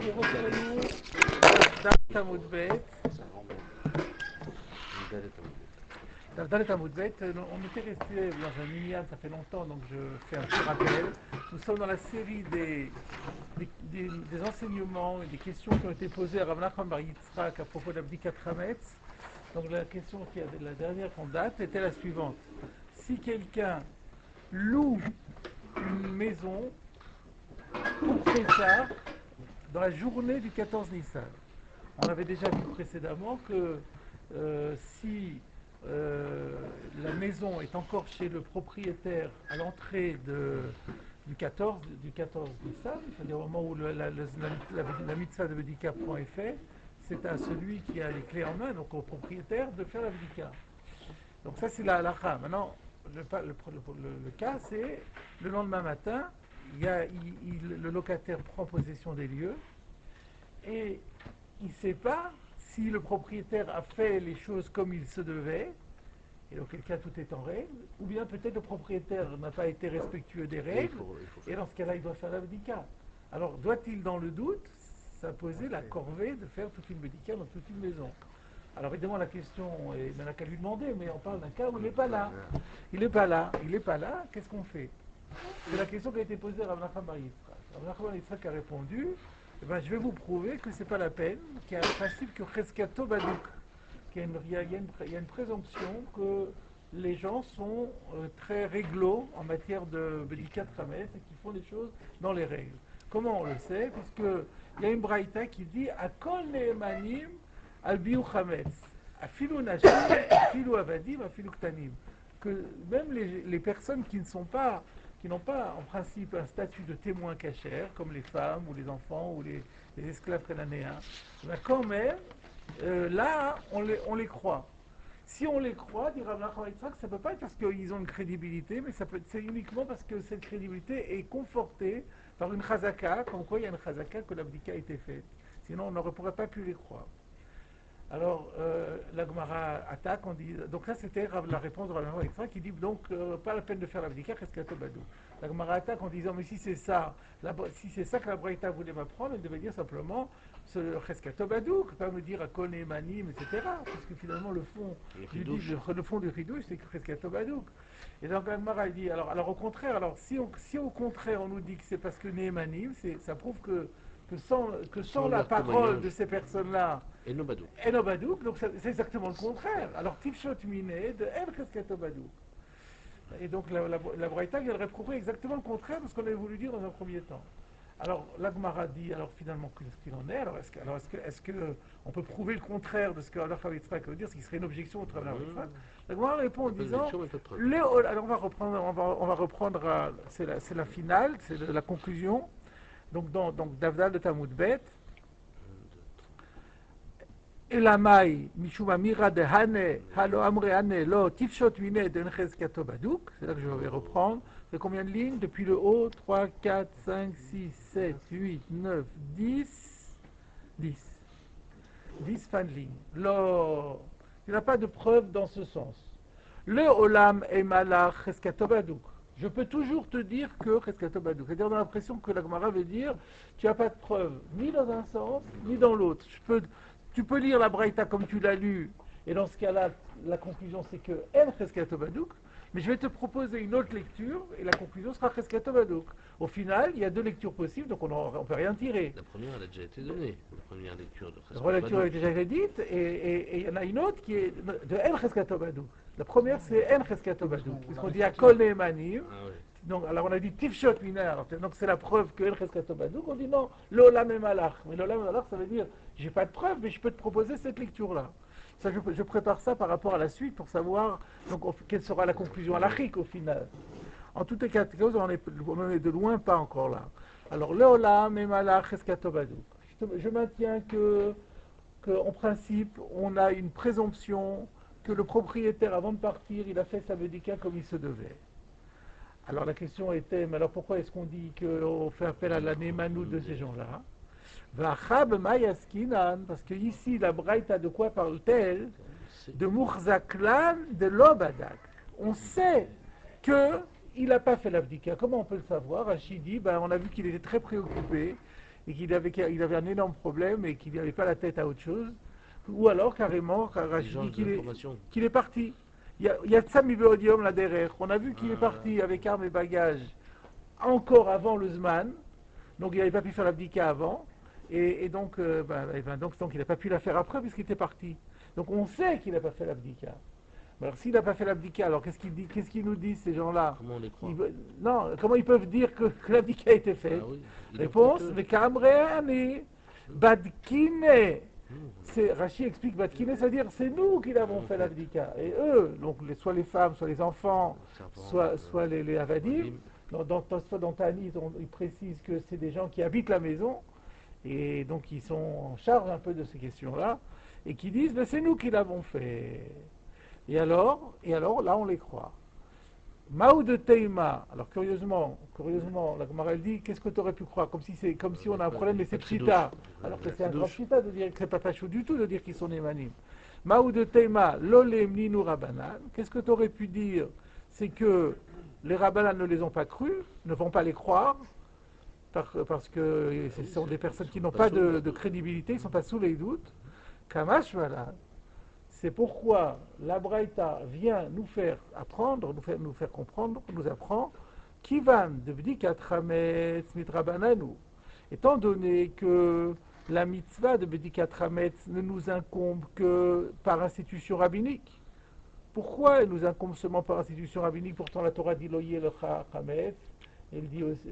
nous reprenons Dalet Amud Bet. Dalet Amud Bet, on était resté dans un minyan, ça fait longtemps, donc je fais un petit rappel. Nous sommes dans la série des enseignements et des questions qui ont été posées à Rav Nachman bar Yitzhak à propos d'Abdikat Hametz. Donc la question qui a la dernière qu'on date était la suivante. Si quelqu'un loue une maison pour Pessah dans la journée du 14 Nissan, on avait déjà vu précédemment que si la maison est encore chez le propriétaire à l'entrée du 14 Nissan, c'est-à-dire au moment où la mitzvah de Bedika est faite, c'est à celui qui a les clés en main, donc au propriétaire, de faire la Bedika. Donc ça c'est la halakha. Maintenant, le cas c'est le lendemain matin, le locataire prend possession des lieux et il ne sait pas si le propriétaire a fait les choses comme il se devait, et dans quel cas tout est en règle, ou bien peut-être le propriétaire n'a pas été respectueux des règles, et dans ce cas-là il doit faire la Bedika. Alors doit-il dans le doute s'imposer la corvée de faire toute une Bedika dans toute une maison? Alors évidemment la question, il n'a qu'à lui demander, mais on parle d'un cas où il n'est pas là. Il n'est pas là, qu'est-ce qu'on fait? C'est la question qui a été posée à Rav Nachman bar Yitzhak. Rav Nachman bar Yitzhak a répondu, je vais vous prouver que ce n'est pas la peine, qu'il y a un principe que Cheskato Badouk, qu'il y a une présomption que les gens sont très réglo en matière de Bedikat Hametz et qui font des choses dans les règles. Comment on le sait? Puisqu'il y a une braïta qui dit Akol ne'emanim al biu Hametz, afilu nashim, afilu avadim, afilu ktanim. Que même les personnes qui n'ont pas en principe un statut de témoin cachère, comme les femmes ou les enfants ou les esclaves cananéens, quand même, là, on les croit. Si on les croit, dit Rav Nachman bar Yitzhak, ça ne peut pas être parce qu'ils ont une crédibilité, mais c'est uniquement parce que cette crédibilité est confortée par une chazaka, comme quoi il y a une chazaka que l'abdika a été faite. Sinon, on n'aurait pas pu les croire. Alors, la Gemara attaque, on dit, donc ça c'était la réponse de Rav Nachman bar Yitzhak qui dit donc pas la peine de faire l'abdika, Cheskato Badouk. La Gemara attaque en disant mais si c'est ça que la Braïta voulait m'apprendre, elle devait dire simplement ce Cheskato Badouk, pas me dire Akol ne'emanim, etc. Puisque finalement le fond du ridouche c'est que Cheskato Badouk. Et donc la Gemara dit alors au contraire, si au contraire on nous dit que c'est parce que ne'emanim, ça prouve que sans la parole de ces personnes-là, Eno Badouk, donc c'est exactement le contraire. Alors Tifshot Mineh de El Cheskato Badouk. Et donc la Braïta viendrait prouver exactement le contraire de ce qu'on avait voulu dire dans un premier temps. Alors la Gemara dit alors finalement qu'est-ce qu'il en est? Alors est-ce que on peut prouver le contraire de ce que Rav Yitzhak veut dire, ce qui serait une objection au travers de Rav Yitzhak? La Gemara répond en disant alors on va reprendre c'est la finale, c'est la conclusion. Donc Davdal de Talmud Bet. Elamai mishum amira de hane halo amre hane lo tifshot mine de Cheskato Badouk. C'est là que je vais reprendre. C'est combien de lignes depuis le haut? 3, 4, 5, 6, 7, 8, 9, 10. 10 fins de ligne. Lo, il n'y a pas de preuve dans ce sens. Le olam emala Cheskato Badouk. Je peux toujours te dire que Cheskato Badouk. C'est-à-dire dans l'impression que la Gemara veut dire tu n'as pas de preuve ni dans un sens ni dans l'autre. Tu peux lire la Braïta comme tu l'as lu, et dans ce cas-là, la conclusion c'est que El Cheskato Badouk, mais je vais te proposer une autre lecture, et la conclusion sera Cheskato Badouk. Au final, il y a deux lectures possibles, donc on ne peut rien tirer. La première, elle a déjà été donnée, la première lecture de Cheskato Badouk. La première lecture a déjà été dite, et il y en a une autre qui est de El Cheskato Badouk. La première c'est El Cheskato Badouk, puisqu'on dit Akol ne'emanim. Donc, alors on a dit Tifshot Minah, donc c'est la preuve que El Cheskato Badouk. On dit non, l'Olam Emalach. Mais l'Olam Emalach, ça veut dire j'ai pas de preuve, mais je peux te proposer cette lecture-là. Ça, je prépare ça par rapport à la suite pour savoir donc, quelle sera la conclusion halachique au final. En tout cas, on est de loin pas encore là. Alors, l'Olam Emalach Cheskato Badouk. Je maintiens que en principe, on a une présomption que le propriétaire, avant de partir, il a fait sa Bedika comme il se devait. Alors la question était, mais alors pourquoi est-ce qu'on dit qu'on fait appel à la Némanout de ces gens-là? Vachab Mayaskinan, parce que ici la Braïta de quoi parle-t-elle? De Mourzaklan de Lobadak. On sait qu'il n'a pas fait l'abdika. Comment on peut le savoir? Rachid dit, on a vu qu'il était très préoccupé et il avait un énorme problème et qu'il n'avait pas la tête à autre chose. Ou alors, carrément, Rachid Échange dit d'informations. qu'il est parti. Il y a de ça, Mibéodium là derrière. On a vu qu'il est Ah. parti avec armes et bagages encore avant le Zman. Donc il n'avait pas pu faire l'abdika avant. Et donc, donc il n'a pas pu la faire après puisqu'il était parti. Donc on sait qu'il n'a pas fait l'abdika. Alors s'il n'a pas fait l'abdika, alors qu'est-ce qu'ils nous disent ces gens-là? Comment on les croit? Non, comment ils peuvent dire que l'abdika a été fait? Ah oui, Réponse, Vekamreani, Badkine. Mmh. Rachid explique Badkine, c'est-à-dire c'est nous qui l'avons fait l'abdika. Et eux, donc soit les femmes, soit les enfants, soit les avadim, dans Tani, ils précisent que c'est des gens qui habitent la maison, et donc ils sont en charge un peu de ces questions-là, et qui disent, ben, c'est nous qui l'avons fait. Et alors, là, on les croit. Maou de Teima, alors curieusement, la Gemara elle dit, qu'est-ce que tu aurais pu croire? Comme si on a un problème, mais c'est pshita. Alors que c'est un grand pshita de dire que c'est pas fachou du tout de dire qu'ils sont émanim. Maou de Teima, lolem ninu rabanan, qu'est-ce que tu aurais pu dire? C'est que les rabanan ne les ont pas crus, ne vont pas les croire, parce que ce sont des personnes qui n'ont pas de crédibilité, ils ne sont pas sous les doutes. Kamash, voilà. C'est pourquoi la Braïta vient nous faire apprendre, nous faire comprendre, nous apprend Kivan de Bdikat Hametz mitrabananu. Étant donné que la mitzvah de Bdikat Hametz ne nous incombe que par institution rabbinique. Pourquoi elle nous incombe seulement par institution rabbinique? Pourtant la Torah dit Loye le Hametz. Elle dit aussi,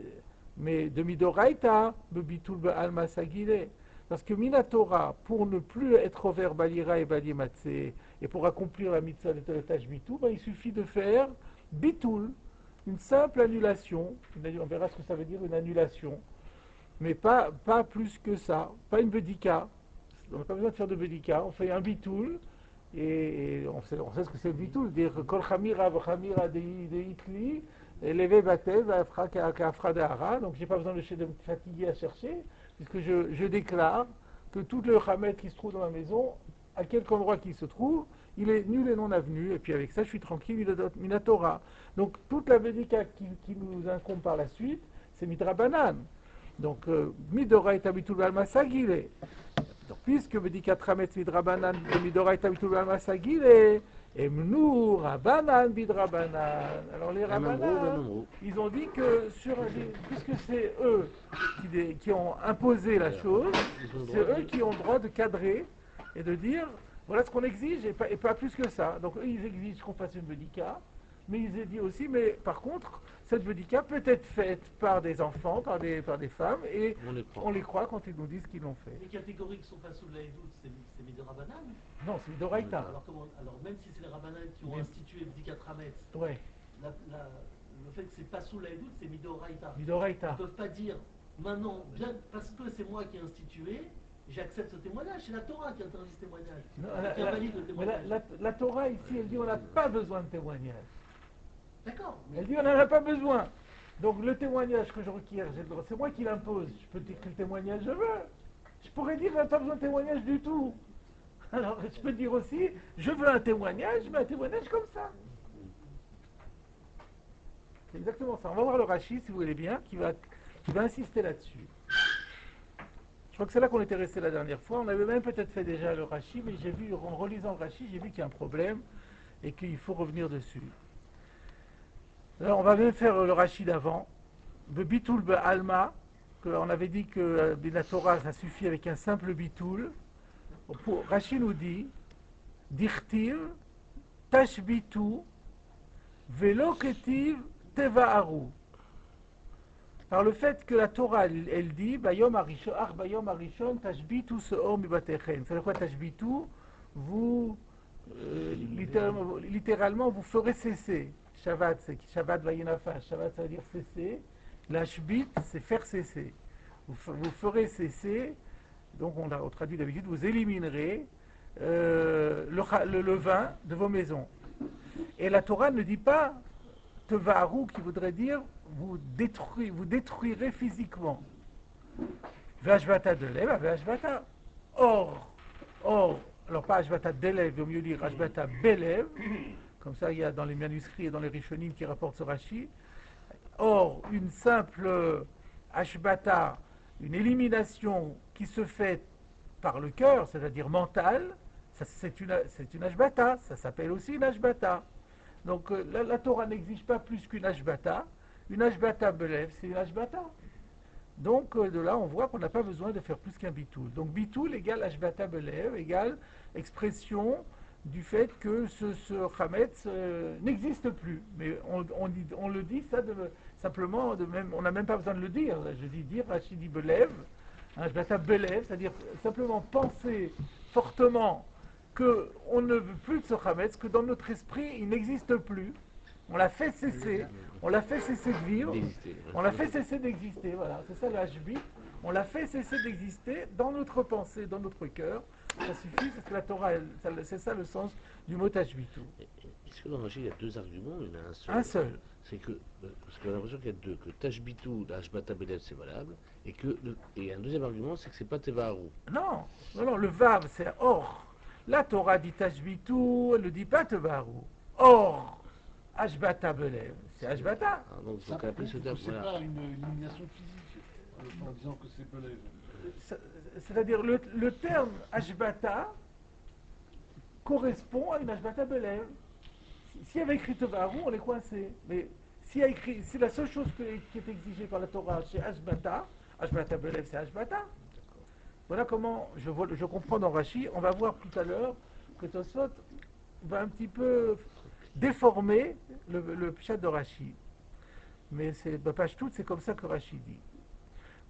mais de Midoraita, Bebitul Be'alma Sagile. Parce que Minatora, pour ne plus être ouvert Balira et Balimatse, et pour accomplir la mitzvah de la tâche Bitul, il suffit de faire Bitul, une simple annulation. On verra ce que ça veut dire, une annulation. Mais pas plus que ça, pas une bedika. On n'a pas besoin de faire de bedika, on fait un Bitul, et on sait ce que c'est le Bitul, dire Kol Chamira v'Chamira de Hitli, Levé Batev, Afra Dehara, donc j'ai pas besoin de me fatiguer à chercher. Puisque je déclare que tout le Hamet qui se trouve dans ma maison, à quelque endroit qu'il se trouve, il est nul et non avenu, et puis avec ça je suis tranquille, Minatora. Donc toute la Védika qui nous incombe par la suite, c'est Midrabanan. Donc Midora et Abitul Almasagile. Donc puisque Védika Trametz Midrabanan, Midora et Abitul Almasagile, Emnu, Rabanan, Bidrabanan. Alors les Rabanan, ils ont dit que puisque c'est eux qui ont imposé la chose, c'est eux qui ont le droit de cadrer et de dire voilà ce qu'on exige et pas plus que ça. Donc eux ils exigent qu'on fasse une bedika, mais ils ont dit aussi, mais par contre, cette bedika peut être faite par des enfants, par des femmes, et on les croit quand ils nous disent qu'ils l'ont fait. Les catégories qui sont pas sous l'Aïdout, c'est Midorabanan? Non, c'est Midoraita. Alors même si c'est les Rabanan qui ont institué Bdikat Hametz, ouais. Le fait que c'est pas sous l'Aïdout, c'est Midoraita. Midoraita. Ils ne peuvent pas dire maintenant, bien parce que c'est moi qui ai institué, j'accepte ce témoignage. C'est la Torah qui interdit ce témoignage, qui invalide le témoignage. La Torah ici, elle dit on n'a pas besoin de témoignage. D'accord. Elle dit on n'en a pas besoin. Donc le témoignage que je requiers, c'est moi qui l'impose. Je peux dire quel témoignage je veux. Je pourrais dire, j'ai pas besoin de témoignage du tout. Alors je peux dire aussi, je veux un témoignage, mais un témoignage comme ça. C'est exactement ça. On va voir le Rashi, si vous voulez bien, qui va insister là-dessus. Je crois que c'est là qu'on était resté la dernière fois. On avait même peut-être fait déjà le Rashi, mais j'ai vu, en relisant le Rashi, j'ai vu qu'il y a un problème et qu'il faut revenir dessus. Alors on va même faire le Rashi d'avant. Le Bitul Be'alma, on avait dit que la Torah, ça suffit avec un simple Bitul. Rashi nous dit Dichtiv, Tashbitu, Velo Ketiv, Teva'aru. Par le fait que la Torah, elle dit Bayom Arishon, Tashbitu Seor Mibatechen. C'est quoi Tashbitu? Vous, littéralement, vous ferez cesser. Shabbat, c'est Shabbat Vayinafa. Shabbat, ça veut dire cesser. L'ashbit, c'est faire cesser. Vous ferez cesser. Donc, on traduit d'habitude, vous éliminerez le levain de vos maisons. Et la Torah ne dit pas Tevaru, qui voudrait dire vous détruirez physiquement. Vashvata de lève, Vashvata. Or, alors pas Ashvata d'élève, il vaut mieux dire Ashvata bélève. Comme ça, il y a dans les manuscrits et dans les Rishonim qui rapportent ce Rashi. Or, une simple Ashbata, une élimination qui se fait par le cœur, c'est-à-dire mentale, c'est une ashbata, ça s'appelle aussi une ashbata. Donc la Torah n'exige pas plus qu'une ashbata. Une ashbata belev, c'est une ashbata. Donc de là, on voit qu'on n'a pas besoin de faire plus qu'un bitoul. Donc bitoul égale ashbata belev, égale expression du fait que ce chametz n'existe plus. Mais on le dit ça simplement, on n'a même pas besoin de le dire. Je dis dire, Rashi dit belev, ashbata belev, c'est-à-dire simplement penser fortement qu'on ne veut plus de ce chametz, que dans notre esprit, il n'existe plus. On l'a fait cesser, de vivre, on l'a fait cesser d'exister, voilà, c'est ça l'ashbit, on l'a fait cesser d'exister dans notre pensée, dans notre cœur, ça suffit, parce que la Torah, c'est ça le sens du mot ashbitu. Est-ce que dans Rachid, il y a deux arguments, il y en a un seul? Un seul. C'est que, parce qu'on a l'impression qu'il y a deux, que tashbitu, l'ashbata belev, c'est valable, et un deuxième argument, c'est que c'est pas tevaharu. Non, le vav, c'est or. La Torah dit ashbitu, elle ne dit pas tevaharu. Or. Ashbata belev, c'est Ashbata. Donc après ce terme, c'est pas une élimination physique en disant que c'est belev. C'est-à-dire le terme Ashbata correspond à une Ashbata belev. S'il y avait écrit Tevaharu, on est coincé. Mais si la seule chose qui est exigée par la Torah, c'est Ashbata belev, c'est Ashbata. Voilà comment je comprends dans Rashi. On va voir tout à l'heure que Tosfot va un petit peu déformer le pshat de Rashi. Mais c'est page toute, c'est comme ça que Rashi dit.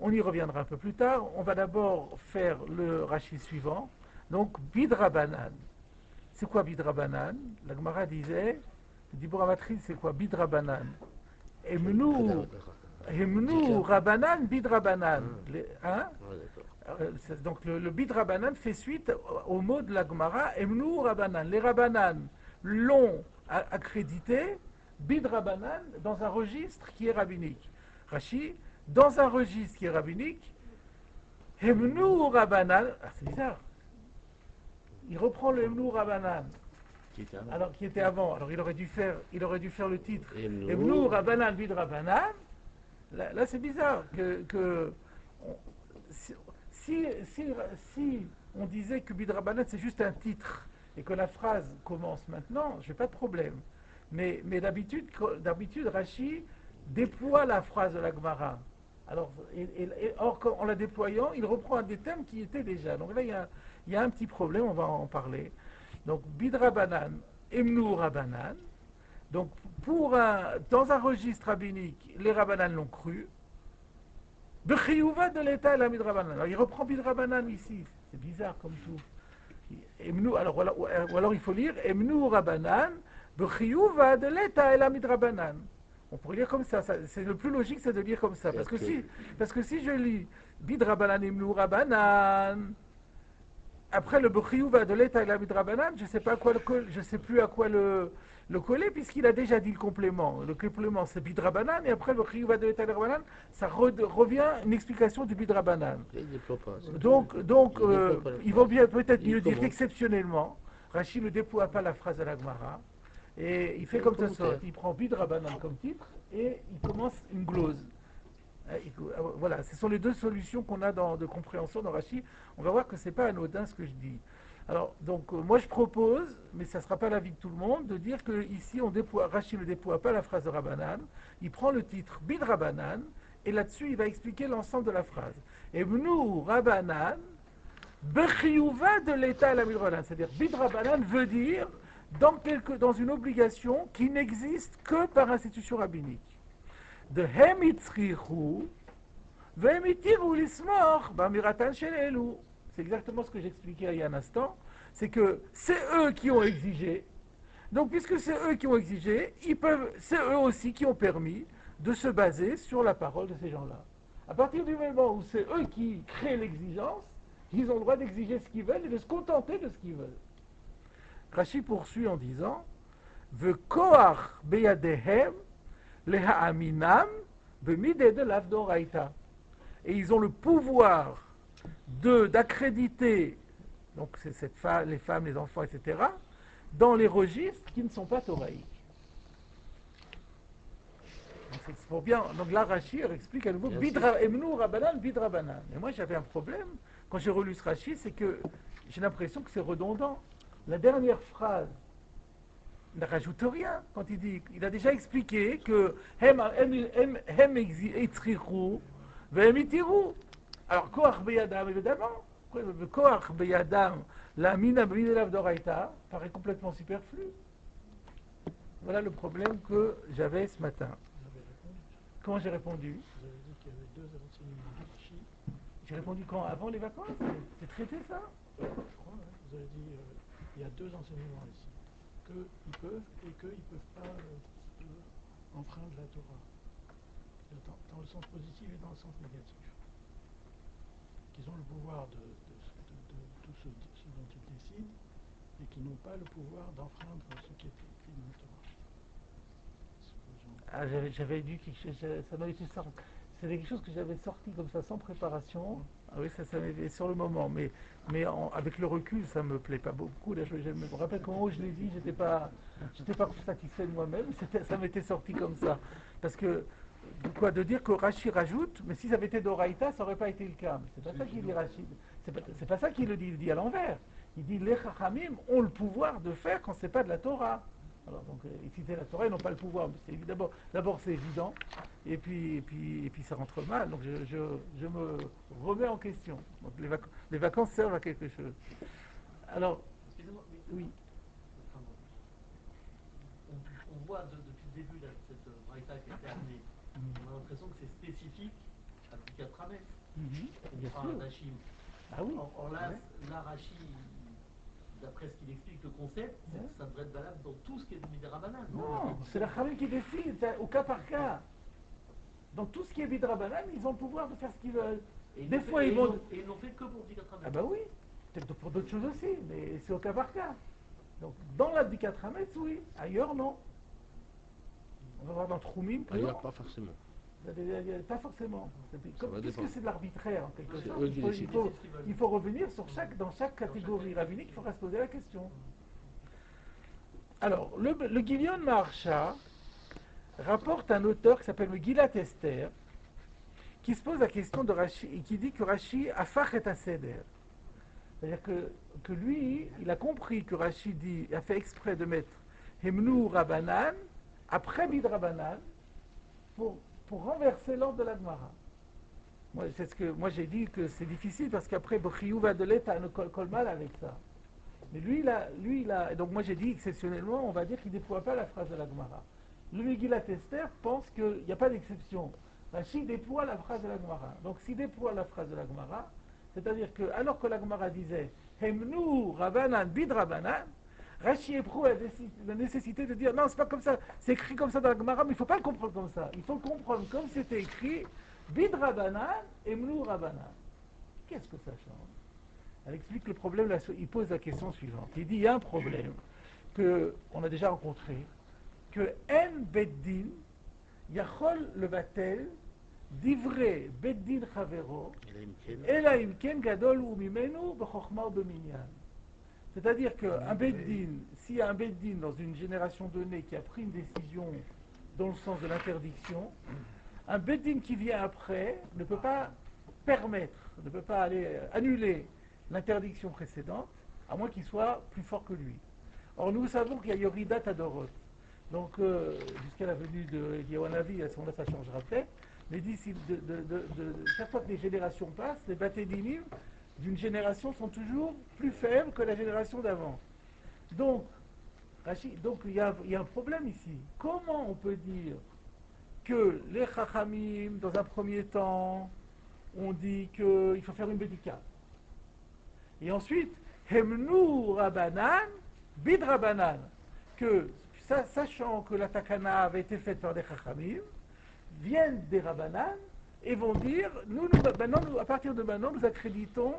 On y reviendra un peu plus tard. On va d'abord faire le Rashi suivant. Donc, Bidrabanan. C'est quoi Bidrabanan? La Gemara disait, Dibura Matriz, c'est quoi Bidrabanan? Emnu Rabanan, Bidrabanan. Donc, le Bidrabanan fait suite au mot de la Gemara, Emnu Rabanan. Les Rabanan l'ont accrédité Bidrabanan dans un registre qui est rabbinique. Rashi, dans un registre qui est rabbinique, Hemnu Rabanan, c'est bizarre. Il reprend le Hemnu Rabanan, qui était avant. Alors il aurait dû faire le titre Hemnu Rabanan Bidrabanan. Là c'est bizarre si on disait que Bidrabanan c'est juste un titre et que la phrase commence maintenant, je n'ai pas de problème. Mais d'habitude, Rashi déploie la phrase de la Gemara. Alors, or, en la déployant, il reprend un des thèmes qui étaient déjà. Donc là, il y a un petit problème, on va en parler. Donc, Bidrabanan, Emnu Rabanan. Donc, dans un registre rabbinique, les Rabanan l'ont cru. Bechiyuva de l'État et la Bidrabanan. Alors, il reprend Bidrabanan ici. C'est bizarre comme tout. Ou alors il faut lire Emnu Rabanan, Bechiyuva de l'État et la Midrabanan. On pourrait lire comme ça. C'est le plus logique, c'est de lire comme ça. Parce que si je lis Bidrabanan Emnu Rabanan, après le Bechiyuva de l'État et la Midrabanan, je ne sais plus à quoi le coller, puisqu'il a déjà dit le complément. Le complément, c'est Bidrabanan, et après le Bechiyuva de l'État et la Midrabanan, ça revient une explication du Bidrabanan. Donc il vaut bien peut-être mieux dire qu'exceptionnellement, Rashi ne déploie pas la phrase de la Gemara, et il fait comme ça. Il prend Bidrabanan comme titre, et il commence une glose. Voilà, ce sont les deux solutions qu'on a de compréhension dans Rashi. On va voir que ce n'est pas anodin ce que je dis. Alors, donc, moi je propose, mais ça ne sera pas l'avis de tout le monde, de dire qu'ici, Rashi ne déploie pas la phrase de Rabanan, il prend le titre Bidrabanan, et là-dessus, il va expliquer l'ensemble de la phrase. Emnu Rabanan, Bechiyuva de l'État et la Midrabanan. C'est-à-dire, Bidrabanan veut dire dans une obligation qui n'existe que par institution rabbinique. De Hemitzrihu, Vemitiru Lismor, Bamiratan Shelelu. C'est exactement ce que j'expliquais il y a un instant. C'est que c'est eux qui ont exigé. Donc, puisque c'est eux qui ont exigé, c'est eux aussi qui ont permis de se baser sur la parole de ces gens-là. À partir du moment où c'est eux qui créent l'exigence, ils ont le droit d'exiger ce qu'ils veulent et de se contenter de ce qu'ils veulent. Rashi poursuit en disant Vekoach beyadehem leha'aminam bemide de l'avdoraita. Et ils ont le pouvoir d'accréditer donc les femmes, les enfants, etc., dans les registres qui ne sont pas thoraïques. c'est pour bien. Donc là, Rashi explique à nouveau Emnu Rabanan, Bidrabanan. Et moi, j'avais un problème quand j'ai relu ce Rashi, c'est que j'ai l'impression que c'est redondant. La dernière phrase ne rajoute rien quand il dit. Il a déjà expliqué que Hem Etriru, Vem Itiru. Alors, Koach Beyadam, évidemment. Koach Beyadam, la Mina B'Minelav d'Oraïta, paraît complètement superflu. Voilà le problème que j'avais ce matin. Comment j'ai répondu? Vous avez dit qu'il y avait deux enseignements de Rashi. J'ai répondu quand? Avant les vacances? C'est traité ça? Je crois, hein. Vous avez dit il y a deux enseignements ici. Qu'ils peuvent et qu'ils ne peuvent pas enfreindre la Torah. Dans le sens positif et dans le sens négatif. Qu'ils ont le pouvoir de tout ce dont ils décident et qu'ils n'ont pas le pouvoir d'enfreindre ce qui est écrit dans la Torah. Ah, j'avais dit quelque chose, ça m'avait été sorti. C'était quelque chose que j'avais sorti comme ça sans préparation. Ah oui, ça m'avait sur le moment, mais avec le recul, ça me plaît pas beaucoup. Là, je me rappelle comment je l'ai dit, j'étais pas satisfait de moi-même. Ça m'était sorti comme ça, parce que de dire que Rashi rajoute, mais si ça avait été d'Oraïta, ça n'aurait pas été le cas. Mais c'est pas ça qu'il dit Rashi. C'est pas ça qu'il le dit. Il dit à l'envers. Il dit les Chachamim ont le pouvoir de faire quand c'est pas de la Torah. Alors donc, ici c'est la Torah, ils n'ont pas le pouvoir, mais c'est évidemment, d'abord c'est évident, et puis ça rentre mal, donc je me remets en question. Donc les vacances servent à quelque chose. Alors, excusez-moi, mais oui. On voit depuis le début là, cette braïta qui a été amenée, on a l'impression que c'est spécifique à Bikat Ramet. Bien sûr. Rachim. Ah oui. Or là, Rachid, d'après ce qu'il explique, le concept, c'est que ça devrait être valable dans tout ce qui est de Midrabanan. Non, c'est la Khamil qui décide, au cas par cas. Dans tout ce qui est Midrabanan, ils ont le pouvoir de faire ce qu'ils veulent. Et des fois, ils vont. Et ils l'ont fait que pour Bikat Ramet. Ah bah oui, peut-être pour d'autres choses aussi, mais c'est au cas par cas. Donc, dans la Bikat Ramet, oui, ailleurs, non. On va voir dans Troumim que ailleurs, non. pas forcément. Pas forcément. Puisque dépendre. c'est de l'arbitraire en quelque C'est sorte. eux qui décident. Il faut revenir dans chaque catégorie rabbinique, il faudra se poser la question. Alors, le Gilion Maharsha rapporte un auteur qui s'appelle Megillat Esther, qui se pose la question de Rashi et qui dit que Rashi a fach et aseder. C'est-à-dire que lui, il a compris que Rashi a fait exprès de mettre Hemnu Rabanan après Midrabanan pour renverser l'ordre de la Gemara. Moi j'ai dit que c'est difficile parce qu'après Bechiyuv va de l'État ne colle mal avec ça. Mais lui il a, donc moi j'ai dit exceptionnellement, on va dire qu'il ne déploie pas la phrase de la Gemara. Le Megillat Esther pense qu'il n'y a pas d'exception. Rashi déploie la phrase de la Gemara. Donc s'il déploie la phrase de la Gemara, c'est-à-dire que alors que la Gemara disait Hemnu Rabanan Bidrabanan, Rashi éprouve la nécessité de dire non, c'est pas comme ça, c'est écrit comme ça dans la Gemara, mais il ne faut pas le comprendre comme ça. Il faut le comprendre comme c'était écrit Bidrabanan et Mnu Rabanan. Qu'est-ce que ça change? Elle explique le problème, il pose la question suivante. Il dit il y a un problème qu'on a déjà rencontré, que En Beddin Yachol le Batel Divrei Beddin Chavero Ela Imken Gadol ou Mimenu B'Chochma ou B'Minyan. C'est-à-dire qu'un Beddin, s'il y a un Beddin dans une génération donnée qui a pris une décision dans le sens de l'interdiction, un Beddin qui vient après ne peut pas ne peut pas aller annuler l'interdiction précédente, à moins qu'il soit plus fort que lui. Or, nous savons qu'il y a Yoridat Adorot. Donc, jusqu'à la venue de Yehouanavi, à ce moment-là, ça changera peut-être. Mais d'ici, chaque fois que les générations passent, les Batédinim d'une génération sont toujours plus faibles que la génération d'avant. Donc, il y a un problème ici. Comment on peut dire que les Chachamim, dans un premier temps, ont dit qu'il faut faire une bédika, et ensuite, Hemnu Rabanan, Bid Rabanan, que, sachant que la Takana avait été faite par des Chachamim, viennent des Rabanan et vont dire, à partir de maintenant, nous accréditons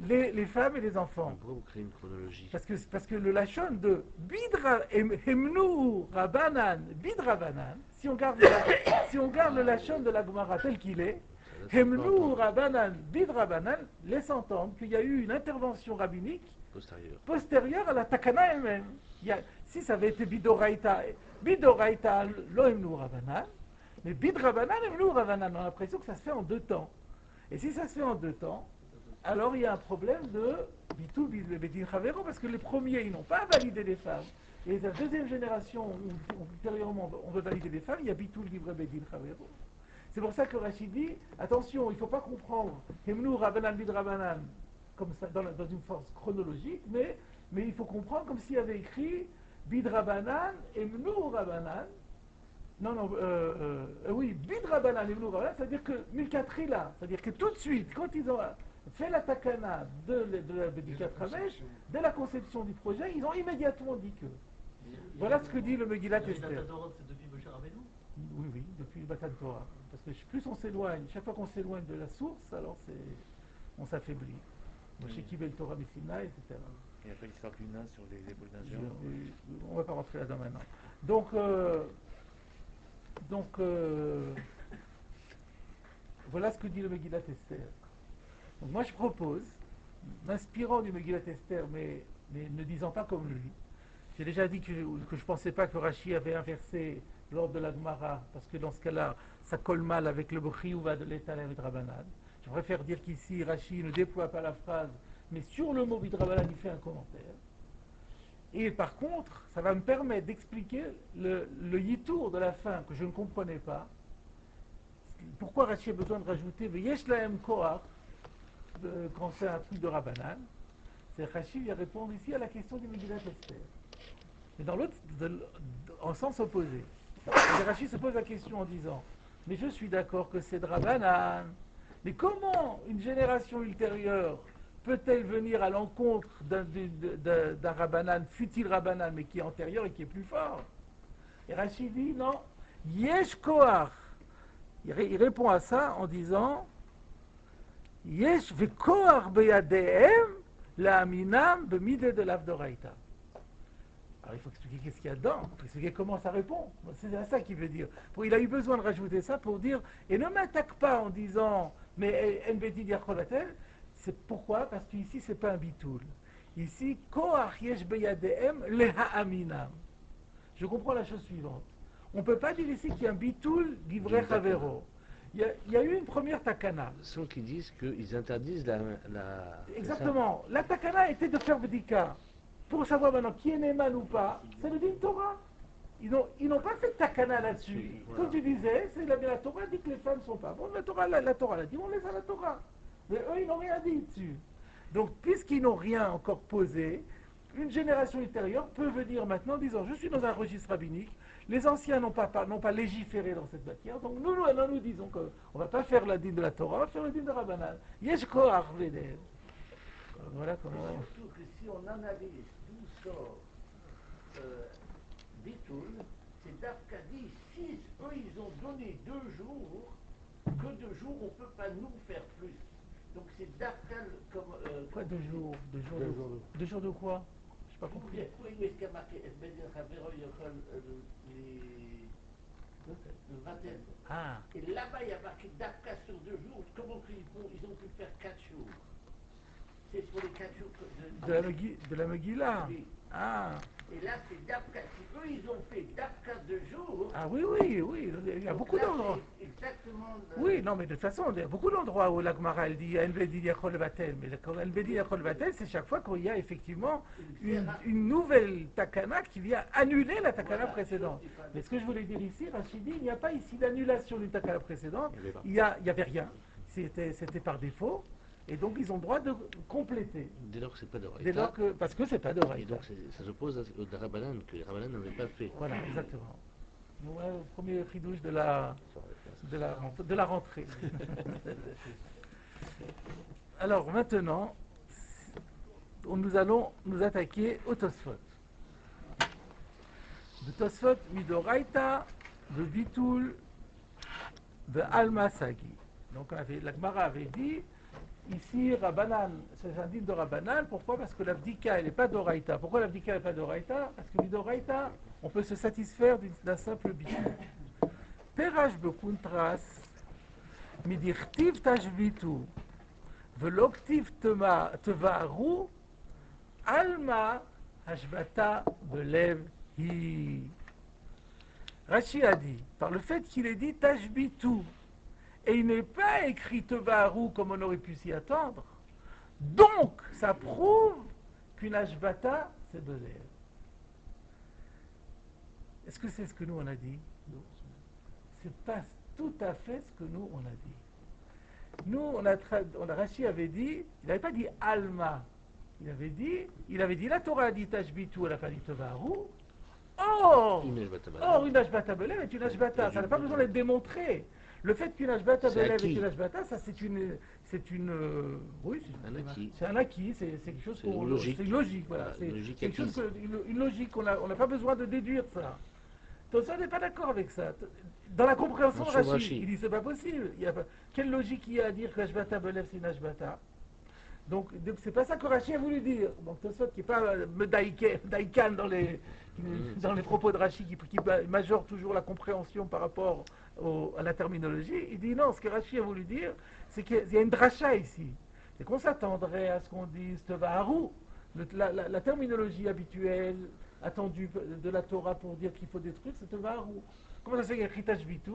les femmes et les enfants. Pourquoi vous créez une chronologie? Parce que le Lachon de Hemnu Rabanan, Bid Rabanan, si on garde le Lachon de la Gemara tel qu'il est, Hemnu Rabanan, Bid Rabanan laisse entendre qu'il y a eu une intervention rabbinique postérieure à la Takana elle-même. Si ça avait été Bidoraita lo Hemnu Rabanan, Mais bid Rabanan et mnou Rabanan, on a l'impression que ça se fait en deux temps. Et si ça se fait en deux temps, alors il y a un problème de bitou bedin chavero, parce que les premiers, ils n'ont pas validé les femmes. Et la deuxième génération, où ultérieurement on veut valider les femmes, il y a bitou livre bedin chavero. C'est pour ça que Rachid dit, attention, il ne faut pas comprendre Hemnou Rabanan bid Rabanan comme ça, dans une force chronologique, mais il faut comprendre comme s'il y avait écrit bid Rabanan et Mnou Rabanan. Non, oui, bid Rabanan et Mnou Rabanan, c'est-à-dire que Milkatrila, c'est-à-dire que tout de suite, quand ils ont fait la takana de la Bédikat Ramesh, dès la conception du projet, ils ont immédiatement dit que. Voilà ce que dit le Megillat Esther. C'est depuis Moshe Rabbeinu. Oui, depuis le Matan Torah. Parce que plus on s'éloigne, chaque fois qu'on s'éloigne de la source, alors on s'affaiblit. Moshe Kibel Torah Messina, etc. Et après l'histoire du nain sur les épaules d'un géant. On ne va pas rentrer là-dedans maintenant. Donc, voilà ce que dit le Megillat Esther. Donc moi je propose, m'inspirant du Megillat Esther, mais ne disant pas comme lui. J'ai déjà dit que je ne pensais pas que Rashi avait inversé l'ordre de la Gemara, parce que dans ce cas-là, ça colle mal avec le Bechiyuva de l'État et Drabanan. Je préfère dire qu'ici, Rashi ne déploie pas la phrase, mais sur le mot Bidrabanan, il fait un commentaire. Et par contre, ça va me permettre d'expliquer le yitour de la fin que je ne comprenais pas. Pourquoi Rashi a besoin de rajouter Yesh lahem koach quand c'est un truc de Rabbanan? C'est Rashi vient répondre ici à la question du Megillat Esther. Mais dans l'autre, en sens opposé. Rashi se pose la question en disant, mais je suis d'accord que c'est de Rabbanan, mais comment une génération ultérieure peut-elle venir à l'encontre d'un Rabbanan, fut-il Rabbanan, mais qui est antérieur et qui est plus fort? Et Rashi dit, non, Yesh Koach. Il répond à ça en disant, Yesh vekoach beyadehem la aminam b'mideh de l'avdoraita. Alors il faut expliquer qu'est-ce qu'il y a dedans, il faut expliquer comment ça répond. C'est ça qu'il veut dire. Il a eu besoin de rajouter ça pour dire, et ne m'attaque pas en disant, mais NBD Diacholatel, c'est pourquoi? Parce qu'ici c'est pas un bitoul. Ici, koach yesh beyadehem le ha'aminam. Je comprends la chose suivante. On ne peut pas dire ici qu'il y a un bitoul d'ivrei chavero. Il y a eu une première takana. Ceux qui disent qu'ils interdisent la... Exactement. La takana était de faire Bdika. Pour savoir maintenant qui est Neyman ou pas, c'est le din Torah. Ils n'ont pas fait de takana là-dessus. Voilà. Comme tu disais, la Torah dit que les femmes ne sont pas. Bon, la Torah l'a dit, on laisse à la Torah. Mais eux, ils n'ont rien dit dessus. Donc, puisqu'ils n'ont rien encore posé, une génération ultérieure peut venir maintenant en disant, je suis dans un registre rabbinique, les anciens n'ont pas légiféré dans cette matière, donc nous disons qu'on ne va pas faire la dîne de la Torah, on va faire la dîne de Rabbanan. Yesh koach vedel. Voilà comment... Surtout que si on analyse d'où sort Bitoul, c'est d'Arcadie, si eux ils ont donné 2 jours, que 2 jours on ne peut pas nous faire plus. Donc c'est d'Arcal comme... Quoi 2 jours? 2 jours de quoi? Je n'ai pas compris. Oui, mais ce qu'a marqué Esbeder Chavero Yochol le 21. Ah. Et là-bas il y a marqué d'Arca sur 2 jours, comment ils ont pu faire 4 jours? C'est sur les 4 jours de la Megillah. Oui. Ah. Et là, c'est Dapka. Si eux, ils ont fait Dapka 2 jours. Ah oui, il y a beaucoup d'endroits. Exactement. Oui, non, mais de toute façon, il y a beaucoup d'endroits où la Gemara, elle dit Envedi Yachol Vatel. Mais Envedi Yachol Vatel, c'est chaque fois qu'il y a effectivement une nouvelle takana qui vient annuler la takana précédente. Mais ce que je voulais dire ici, Rachid dit, il n'y a pas ici d'annulation d'une takana précédente. Il n'y avait rien. C'était par défaut. Et donc ils ont le droit de compléter. Dès lors que c'est pas de Dès lors que, parce que c'est pas de Et donc ça s'oppose au Rabbanan, que les Rabbanan n'avaient pas fait. Voilà, exactement. Ouais, le premier ridouche de la rentrée. Alors maintenant, nous allons nous attaquer au Tosfot. Le Tosfot Midoraita, le Bitoul, de Alma Sagi. Donc la Gemara avait dit, ici, Rabbanan, c'est un dîme de Rabbanan. Pourquoi? Parce que l'Avdika, elle n'est pas d'Oraïta. Pourquoi l'Avdika n'est pas d'Oraïta? Parce que d'Oraïta, on peut se satisfaire d'un simple bitou. Perach bekuntras, midirtiv tashbitu, veloktiv tevaru, alma hashbata belev hi. Rashi a dit, par le fait qu'il ait dit Tashbitu, et il n'est pas écrit Tevaharu comme on aurait pu s'y attendre, donc ça prouve qu'une Ashbata, c'est Bezer. Est-ce que c'est ce que nous on a dit? Non. C'est pas tout à fait ce que nous on a dit. Nous, Rashi avait dit, il n'avait pas dit Alma, il avait dit la Torah a dit Tashbitu, elle n'a pas dit Tevaharu. Or, une Ashbata Belev est une Ashbata, ça n'a pas besoin d'être démontré. Le fait qu'une Ashbata Belev est une Ashbata, ça c'est un acquis, c'est quelque chose c'est une logique. C'est une logique, voilà. C'est quelque chose une logique, on n'a pas besoin de déduire ça. Donc ça, on n'est pas d'accord avec ça. Dans la compréhension de Rashi, il dit c'est pas possible. Quelle logique il y a à dire que l'Ashbata Belev c'est une Ashbata? Donc c'est pas ça que Rashi a voulu dire. Donc Tosfot qui n'est pas Daïkan dans les propos de Rashi qui majore toujours la compréhension par rapport à la terminologie, il dit non, ce que Rashi a voulu dire, c'est qu'il y a une dracha ici. C'est qu'on s'attendrait à ce qu'on dise Tevaharu, la terminologie habituelle, attendue de la Torah pour dire qu'il faut détruire, c'est Tevaharu. Comment ça se fait qu'il y a écrit Tashbitu?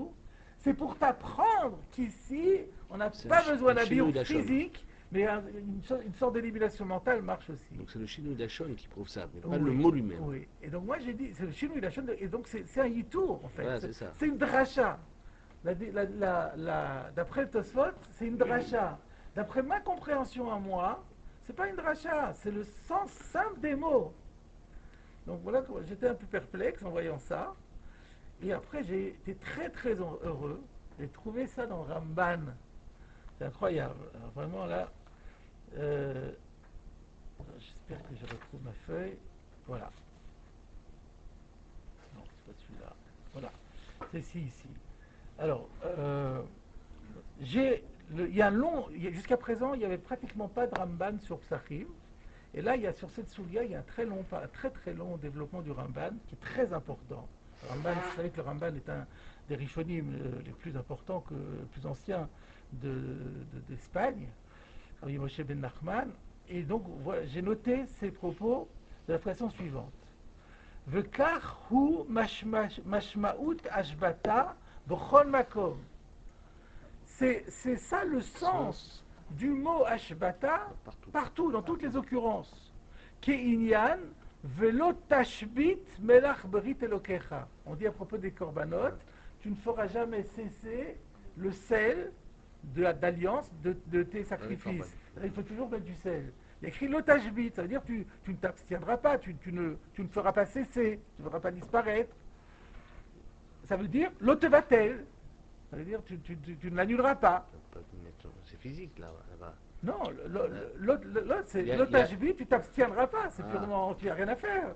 C'est pour t'apprendre qu'ici, on n'a pas besoin d'un bio physique, mais une sorte d'élimination mentale marche aussi. Donc c'est le Shinui Lachon qui prouve ça, mais pas le mot lui-même. Oui, et donc moi j'ai dit, c'est le Shinui Lachon, et donc c'est un yitour en fait. Voilà, c'est une dracha. D'après le Tosfot, c'est une dracha. D'après ma compréhension à moi, c'est pas une dracha, c'est le sens simple des mots. Donc voilà, j'étais un peu perplexe en voyant ça. Et après j'ai été très très heureux. J'ai trouvé ça dans le Ramban. C'est incroyable. Alors, vraiment là, j'espère que je retrouve ma feuille. Voilà. Non, c'est pas celui-là. Voilà. C'est ici. Alors, jusqu'à présent, il n'y avait pratiquement pas de Ramban sur Psachim. Et là, sur cette soulia, il y a un très long développement du Ramban qui est très important. Le Ramban, vous savez que le Ramban est un des Rishonim les plus importants, les plus anciens d'Espagne, Rabbi Moshe ben Nachman. Et donc, voilà, j'ai noté ces propos de la façon suivante. Vekach hu mashmaut ashbata b'chol makom. C'est ça le sens du mot ashbata partout, dans toutes les occurrences. Ke'inyan velo tashbit melach berit elokecha. On dit à propos des korbanot, tu ne feras jamais cesser le sel d'alliance de tes sacrifices. Il faut toujours mettre du sel. Il y a écrit l'otashbit, ça veut dire tu ne t'abstiendras pas, tu ne feras pas cesser, tu ne feras pas disparaître. Ça veut dire l'otevatel, ça veut dire tu ne l'annuleras pas. C'est physique là-bas. Non, c'est l'otashbit, tu t'abstiendras pas, c'est purement, tu n'as rien à faire.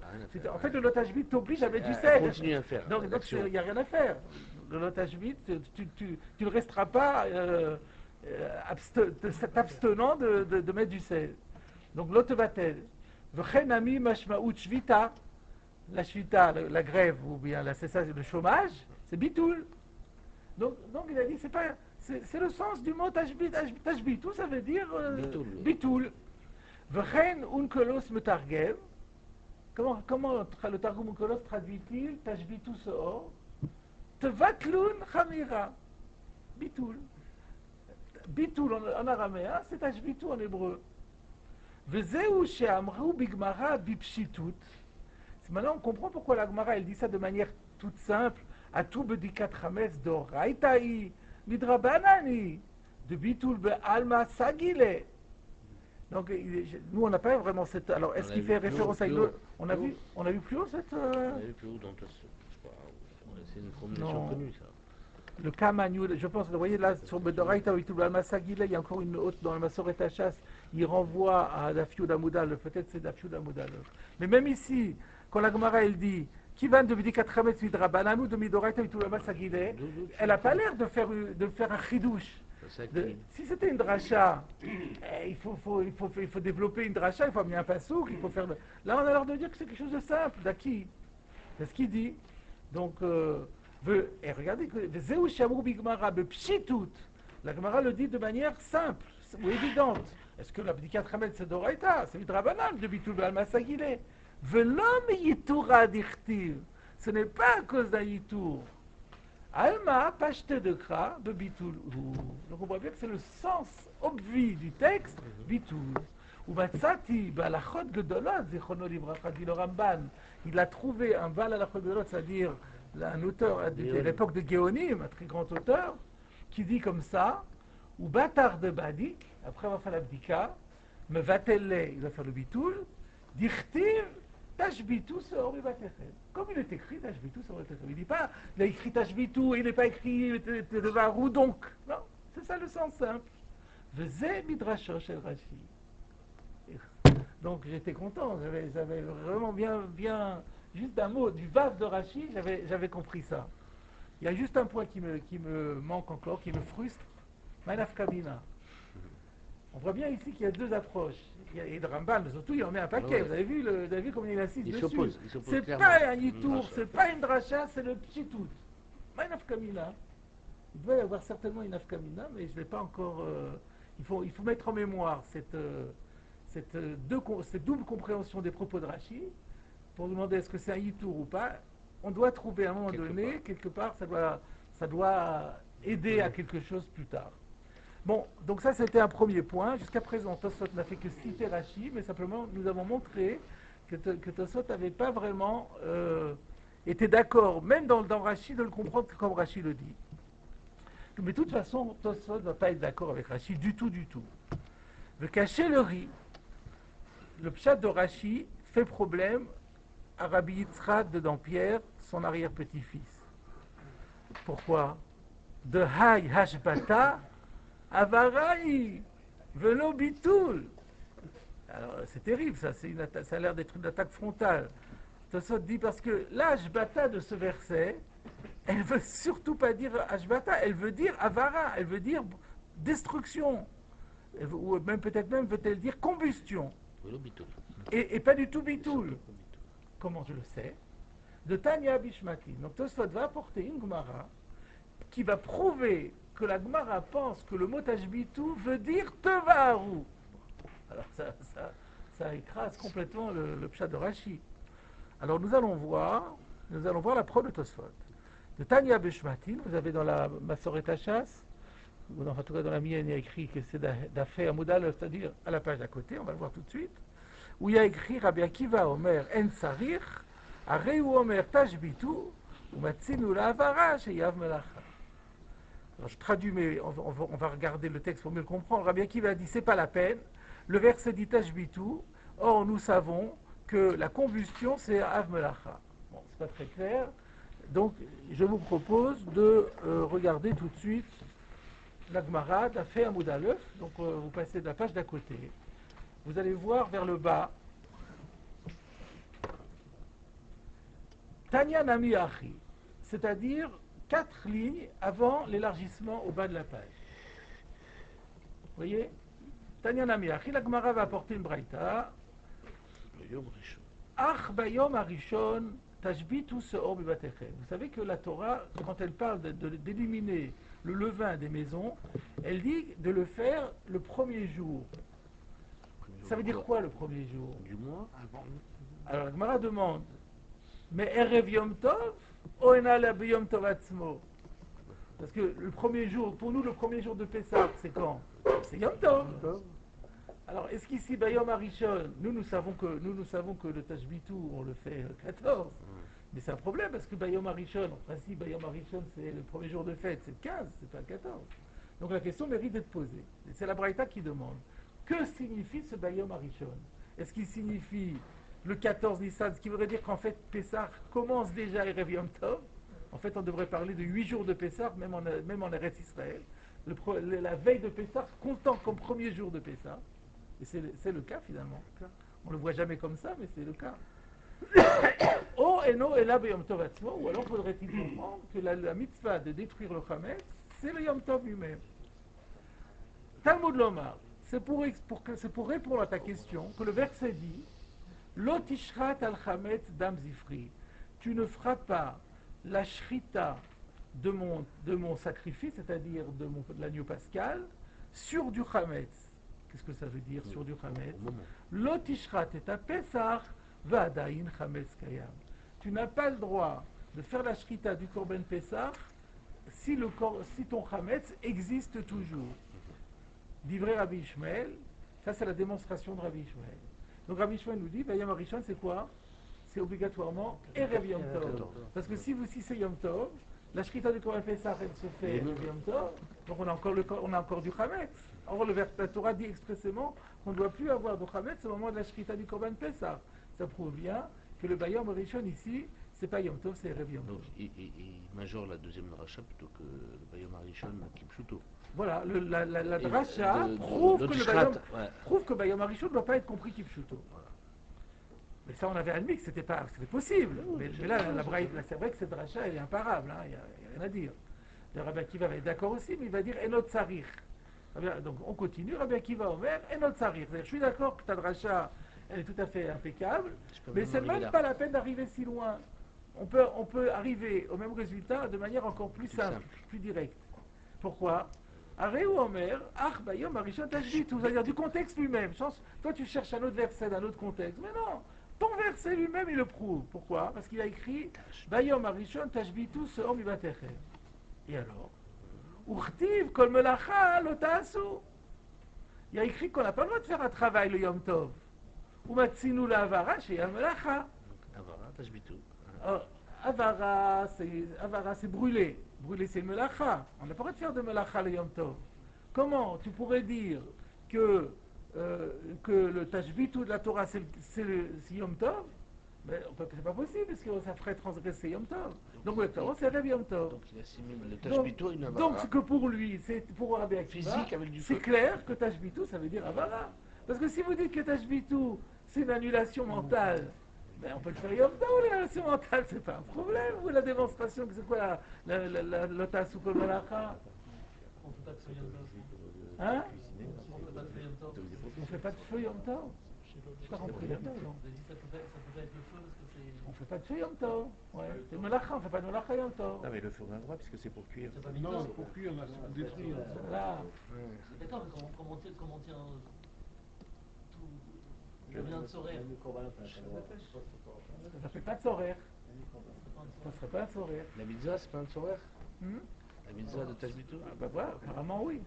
En fait, le l'otashbit t'oblige à mettre du sel. Continue à faire. Donc il n'y a rien à faire. Le l'otashbit, tu ne resteras pas t'abstenant de mettre du sel. Donc l'otevatel. V'chenami mashmaout shvita, la shvita, la grève ou bien la cessation, le chômage, c'est bitoul. Donc il a dit c'est le sens du mot tashbit. Tout ça veut dire bitoul. V'chen unkelos metargem. Comment le Targum Unkelos traduit-il tashbitu soor? Tevatlun chamira. Bitoul. Bitoul en araméen, c'est tashbitu en hébreu. Vezeu she'amru bigmara bipshitut. Maintenant on comprend pourquoi la Gemara elle dit ça de manière toute simple. Atu bedikat chametz doraitaï midrabanani de bitul be'alma sagile. Donc nous on n'a pas vraiment cette. Alors est-ce qu'il fait référence à une autre? On a vu plus haut cette. On a vu plus haut dans c'est une formulation connue ça. Le Kamanyud, je pense, vous voyez là sur Bedoraita Bitul be'alma sagile, il y a encore une autre dans le Masoret Hachas. Il renvoie à Dafyud Amoudal, peut-être c'est Dafyud Amoudal. Mais même ici, quand la Gemara elle dit qui va de Vidikat Chametz Midrabananu de Midoraita Bitul be'alma sagile, elle n'a pas l'air de faire un chidouche. Si c'était une dracha, il faut développer une dracha, il faut amener un pasouk, il faut faire. Là, on a l'air de dire que c'est quelque chose de simple, d'acquis. C'est ce qu'il dit. Donc, et regardez que Zeu Shamru Bigmara Bepshitut, la Gemara le dit de manière simple ou évidente. Est-ce que l'abdikat Chametz c'est Doraita? C'est Midrabanan de Bitul be'alma sagile. Velom Yitura Dichtiv. Ce n'est pas à cause d'un yitour. Alma, pachete de kra, de bitoul. Donc on voit bien que c'est le sens obvi du texte, bitoul. Ou matzati, balachot gedolot, zichrono livracha, dit le Ramban. Il a trouvé un balachot gedolot, c'est-à-dire un auteur de l'époque de Géonim, un très grand auteur, qui dit comme ça, ou batar de badik, après avoir fait l'abdika, me va-t-elle, il va faire le bitoul, dichtiv, tashbitu seor mibatechem. Comme il est écrit, tashbitu seor mibatechem. Il ne dit pas, il a écrit tashbitu, il n'est pas écrit tevarou donc. Non, c'est ça le sens simple. Vezé midrasho shel Rashi. Donc j'étais content, j'avais vraiment bien, juste un mot du vav de Rashi, j'avais compris ça. Il y a juste un point qui me manque encore, qui me frustre, Manaf Kamina. On voit bien ici qu'il y a deux approches. Et le Ramban, surtout, il en met un paquet. Vous avez vu comment il insiste dessus. Il s'oppose C'est clairement. pas un yitour, c'est pas une dracha, c'est le pchitout. Manaf Kamina. Il doit y avoir certainement une nafkamina, mais je ne l'ai pas encore... il faut mettre en mémoire cette double compréhension des propos de Rashi pour demander est-ce que c'est un yitour ou pas. On doit trouver à un moment donné, quelque part, ça doit aider à quelque chose plus tard. Bon, donc ça c'était un premier point. Jusqu'à présent, Tosot n'a fait que citer Rashi, mais simplement nous avons montré que Tosot n'avait pas vraiment été d'accord, même dans Rashi, de le comprendre comme Rashi le dit. Mais de toute façon, Tosot ne va pas être d'accord avec Rashi du tout. Le cacher le riz, le pshat de Rashi fait problème à Rabbi Yitzhak de Dampierre, son arrière-petit-fils. Pourquoi? De Hay Hashbata Avarai Velo Bitul. Alors c'est terrible, ça a l'air d'être une attaque frontale. Tosot dit parce que l'Hashbata de ce verset, elle ne veut surtout pas dire Hashbata, elle veut dire Avara, elle veut dire destruction. Ou même peut-être même veut-elle dire combustion. Et pas du tout Bitul. Comment je le sais? De Tanya Bishmati. Donc Tosfot va apporter une Gemara qui va prouver que la Gemara pense que le mot Tashbitu veut dire Tevaru. Alors ça écrase complètement le pshat de Rashi. Alors nous allons voir la preuve de Tosfot. De Tanya Bishmati, vous avez dans la Masoret Hachas, ou en tout cas dans la mienne, il y a écrit que c'est d'affaire Amoudal, c'est-à-dire à la page d'à côté, on va le voir tout de suite, où il y a écrit Rabbi Akiva Omer En Sarich, Areu Omer Tashbitu, ou Matzinu La'avara, Sheyav Melacha. Alors je traduis, mais on va regarder le texte pour mieux le comprendre. Rabbi Akiva a dit c'est pas la peine. Le verset dit Tashbitu, or nous savons que la combustion c'est Av Melacha. Bon, c'est pas très clair. Donc je vous propose de regarder tout de suite la Gemara d'Afé Amoud Aleph. Donc vous passez de la page d'à côté. Vous allez voir vers le bas. Tanya Nami Achi, c'est-à-dire 4 lignes avant l'élargissement au bas de la page. Vous voyez? Tanya Nami Achi, la Gemara va apporter une braïta. Ach bayom harishon tashbitu seor bibatechem. Vous savez que la Torah, quand elle parle d'éliminer le levain des maisons, elle dit de le faire le premier jour. Ça veut dire quoi le premier jour? Du mois. Alors la Gemara demande, mais Erev Yom Tov ou Enala B'Yom Tov Atzmo? Parce que le premier jour, pour nous le premier jour de Pessah, c'est quand? C'est Yom Tov. Alors est-ce qu'ici Bayom Harishon, nous savons que le Tashbitu on le fait le 14. Mais c'est un problème parce que Bayom Harishon, en principe Bayom Harishon c'est le premier jour de fête, c'est le 15, c'est pas le 14. Donc la question mérite d'être posée. Et c'est la Braïta qui demande. Que signifie ce Bayom Harishon? Est-ce qu'il signifie le 14 Nissan, ce qui voudrait dire qu'en fait Pessah commence déjà Erev Yom Tov? En fait on devrait parler de 8 jours de Pessah, même en Eretz Israël. La veille de Pessah comptant comme premier jour de Pessah. Et c'est le cas finalement. On ne le voit jamais comme ça, mais c'est le cas. Oh et non, et là, Yom Tov Atzmo, ou alors faudrait-il comprendre que la mitzvah de détruire le Chametz, c'est le Yom Tov lui-même. Talmud Lomar, c'est pour répondre à ta question que le verset dit Lo tishrat al Chametz dam zifri. Tu ne feras pas la shrita de mon sacrifice, c'est-à-dire de l'agneau pascal, sur du Chametz. Qu'est-ce que ça veut dire sur du Chametz? Lo tishrat et ta Pesach va'adayin Chametz kayam. tu n'as pas le droit de faire la shrita du Korban Pessah si ton Chametz existe toujours. D'ivrei Rabbi Ishmael, ça c'est la démonstration de Rabbi Ishmael. Donc Rabbi Ishmael nous dit, Yom HaRishon c'est quoi? C'est obligatoirement Erev Yom Tov. Parce que si c'est Yom Tov, la shrita du Korban Pessah elle se fait Yom Tov, donc on a encore du Chametz. Or la Torah dit expressément qu'on ne doit plus avoir de Chametz au moment de la shrita du Korban Pessah. Ça prouve bien que le Yom HaRishon ici, c'est pas Yom Tov, c'est Erev Yom Tov. Donc il majore la deuxième dracha plutôt que le Yom HaRishon Kipshuto. Voilà, la dracha prouve que le Yom HaRishon ne doit pas être compris Kipshuto. Voilà. Mais ça, on avait admis que c'était possible. Mais là, c'est vrai que cette dracha, elle est imparable, il n'y a rien à dire. Le Rabbi Akiva va être d'accord aussi, mais il va dire Enot Sarich. Donc on continue, Rabbi Akiva Omer, Enot Sarich. Je suis d'accord que ta dracha, elle est tout à fait impeccable, mais c'est même pas la peine d'arriver si loin. On peut arriver au même résultat de manière encore plus simple, plus directe. Pourquoi? Areu Omer, Ach Bayom HaRishon Tashbitu, c'est-à-dire du contexte lui-même. Toi, tu cherches un autre verset d'un autre contexte, mais non, ton verset lui-même, il le prouve. Pourquoi? Parce qu'il a écrit Bayom HaRishon Tashbitu Seor Mibatechem. Et alors? Urtiv Kol Melacha Lo Ta'asu. Il a écrit qu'on n'a pas le droit de faire un travail le Yom Tov. Umatzinu la Avara chez Melacha. Avara Tashbitu. Avara, c'est brûler. Brûler, c'est le melacha. On n'a pas le droit de faire de melacha le Yom Tov. Comment tu pourrais dire que le tashbitu de la Torah, c'est Yom Tov? Mais c'est pas possible, parce que ça ferait transgresser Yom Tov. Donc le Torah, c'est Rev Yom Tov. Donc il assimile le tashbitu à une avara. Donc ce que pour lui, pour Rabbi Akiva, c'est clair que tashbitu, ça veut dire avara. Parce que si vous dites que tashbitu, c'est une annulation mentale, ben on peut le faire Yom Tov, l'annulation mentale, c'est pas un problème. Ou la démonstration que c'est quoi l'otasu kol melacha? On ne fait pas de feu Yom Tov. Hein? On ne fait pas de feu Yom Tov. On fait pas de feu Yom Tov? Je t'ai compris là-dedans, non? Ça peut pas être le feu parce que c'est... On fait pas de feu Yom Tov. Ouais. C'est melacha, on fait pas de melacha Yom Tov. Non, mais le feu on a le droit puisque c'est pour cuire. C'est pas Non, mi-temps. pour cuire, on a détruit. Voilà. D'accord, mais comment on tient tout le bien de Sorer? Ça s'appelle pas de soraire. Ça serait pas un soraire. La mitzvah, c'est pas un tzorer? La mitzvah de tashbitu? Ah bah voilà, apparemment oui.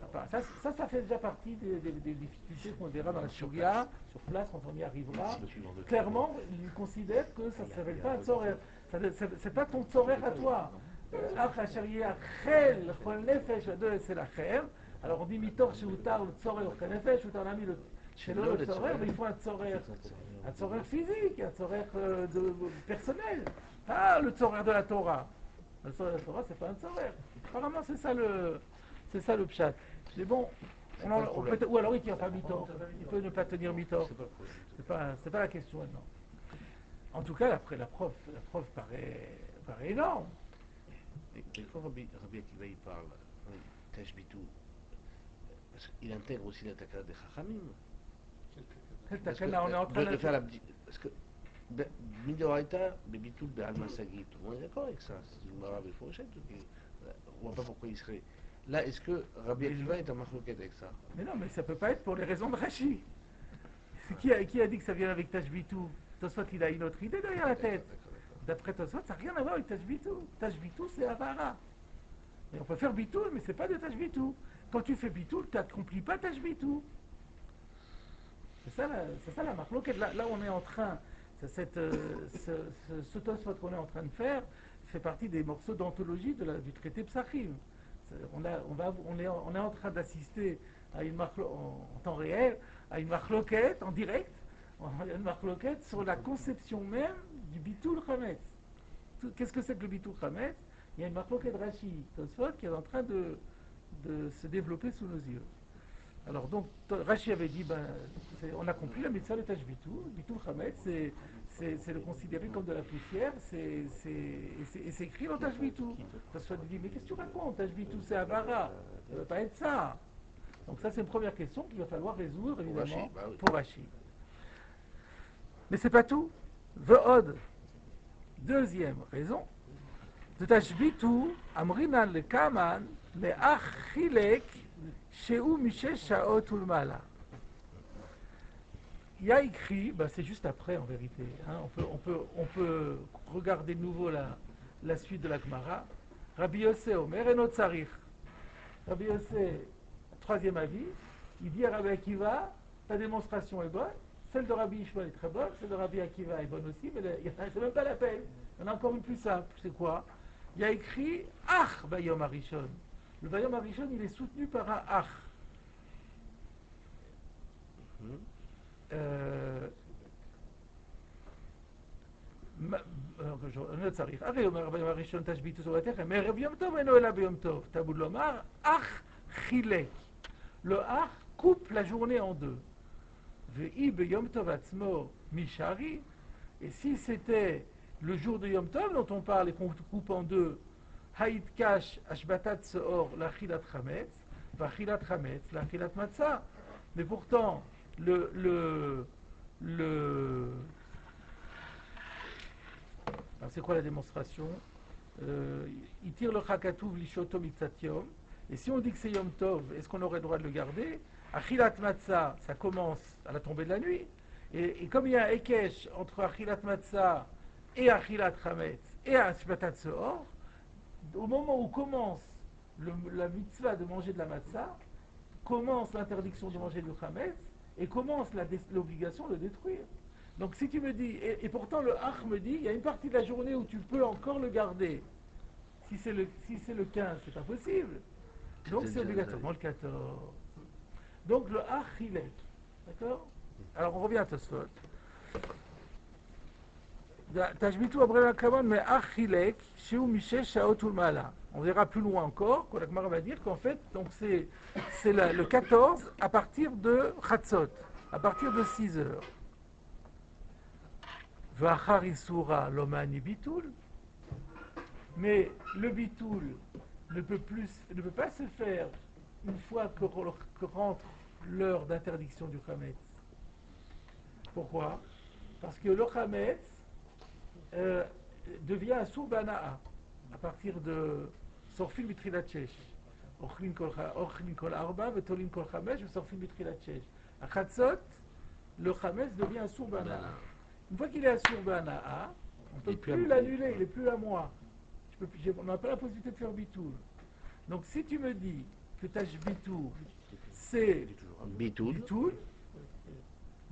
Ça fait déjà partie des difficultés qu'on verra dans la Shuria, sur place quand on y arrivera. Clairement, il considère que ça ne s'appelle pas un tzorer. C'est pas ton tzorer à toi. C'est la kher. Alors on dit mitor chez Utar le tzorer au khenefesh, Utar a mis le chez le tzorer, mais il faut un tzorer physique, un tzorer personnel. Pas le tzorer de la Torah. Le tzorer de la Torah, c'est pas un tzorer. Apparemment, c'est ça le pshat. Mais bon, ou alors il ne tient pas mitor. Il peut ne pas tenir mitor. C'est pas la question maintenant. En tout cas, après la preuve paraît énorme. Mais quand Rabbi Akiva il parle tashbitu, parce qu'il intègre aussi la takana des Chachamim. Quelle takana on est en train de faire parce que Midoraita, Bebitul, Be'alma Sagi, tout le monde est d'accord avec ça. C'est une mara Befourchette. On ne voit pas pourquoi il serait. Là, est-ce que Rabbi Akiva est en marloquette avec ça? Mais non, mais ça ne peut pas être pour les raisons de Rashi. Qui a dit que ça vient avec Tashbitu? Tosfot, il a une autre idée derrière la tête. D'après Tosfot, ça n'a rien à voir avec Tashbitu. Tashbitu, c'est Avara. Mais on peut faire Bitul, mais ce n'est pas de Tashbitu. Quand tu fais Bitul, tu n'accomplis pas Tashbitu. C'est ça la marloquette. Là, on est en train, ce Tosfot qu'on est en train de faire fait partie des morceaux d'anthologie du traité Psachim. On est en train d'assister à en temps réel à une marloquette en direct, une marloquette sur la conception même du Bitul Chametz. Qu'est-ce que c'est que le Bitul Chametz? Il y a une marloquette Rashi Tosfot qui est en train de se développer sous nos yeux. Alors donc Rashi avait dit on accomplit la mitzvah de Tashbitu. Bitul Chametz, c'est le considérer comme de la poussière, et c'est écrit dans Tashbitu. Tosfot dit mais qu'est-ce que tu racontes? Tashbitu c'est Avara, ça ne veut pas être ça. Donc ça c'est une première question qu'il va falloir résoudre évidemment pour Rashi. Mais c'est pas tout. Ve'od, deuxième raison, de Tashbitu amrinan le kaman le achilek sheu mishesh shaot ulmala. il y a écrit, bah c'est juste après en vérité, hein, on peut regarder de nouveau la suite de la Gemara. Rabbi Yossé Omer et Notzarich. Rabbi Yossé, troisième avis, il dit à Rabbi Akiva, ta démonstration est bonne, celle de Rabbi Ishmael est très bonne, celle de Rabbi Akiva est bonne aussi, mais c'est même pas la peine. Il y en a encore une plus simple, c'est quoi? Il y a écrit Ach Bayom Arishon. Le Bayom Arishon, il est soutenu par un Ach. הרי אומר ביום הראשון תשביתו זורעתכם, מערב יום טוב אינו אלא ביום טוב. תלמוד לומר, אך חילק. Le ach coupe la journée en deux. Ve'i beyom tov atzmo mishari. Et si c'était le jour de Yom Tov dont on parle et qu'on coupe en deux, Haït kash ashbatat seor l'achilat chametz, vachilat chametz, l'achilat matzah. Mais pourtant, alors c'est quoi la démonstration? Il tire le chakatouv lishotom itzatiom. Et si on dit que c'est Yom Tov, est-ce qu'on aurait le droit de le garder? Achilat matzah, ça commence à la tombée de la nuit. Et comme il y a un ekesh entre Achilat matzah et Achilat chametz et ashbatat seor, au moment où commence la mitzvah de manger de la matzah, commence l'interdiction de manger du chametz et commence l'obligation de détruire. Donc si tu me dis, et pourtant le Ach me dit, il y a une partie de la journée où tu peux encore le garder. Si c'est le 15, c'est pas possible. Donc c'est obligatoirement le 14. Donc le Ach Chilek. D'accord? Alors on revient à Tosfot. Tashbitu Abraham Kavan, mais Ach Chilek, Sheu Mishesh Shaot Ulmala. On verra plus loin encore, quand la Gemara va dire qu'en fait, donc c'est le 14 à partir de Chatzot, à partir de 6 heures. Vacharisura Lomani Bitul. Mais le Bitul ne peut pas se faire une fois que rentre l'heure d'interdiction du Chametz. Pourquoi? Parce que le Chametz devient un Soubana'a à partir de Sorfin Bitrilat Shesh. Ochlin kol arba, vetolin kol chamesh, Sorfin Bitrilat Shesh. À Chatzot, le Chametz devient un Soubana'a. Une fois qu'il est à Soubana'a, on ne peut plus l'annuler, il n'est plus à moi. On n'a pas la possibilité de faire Bitoul. Donc si tu me dis que Tash Bitoul, c'est Bitoul,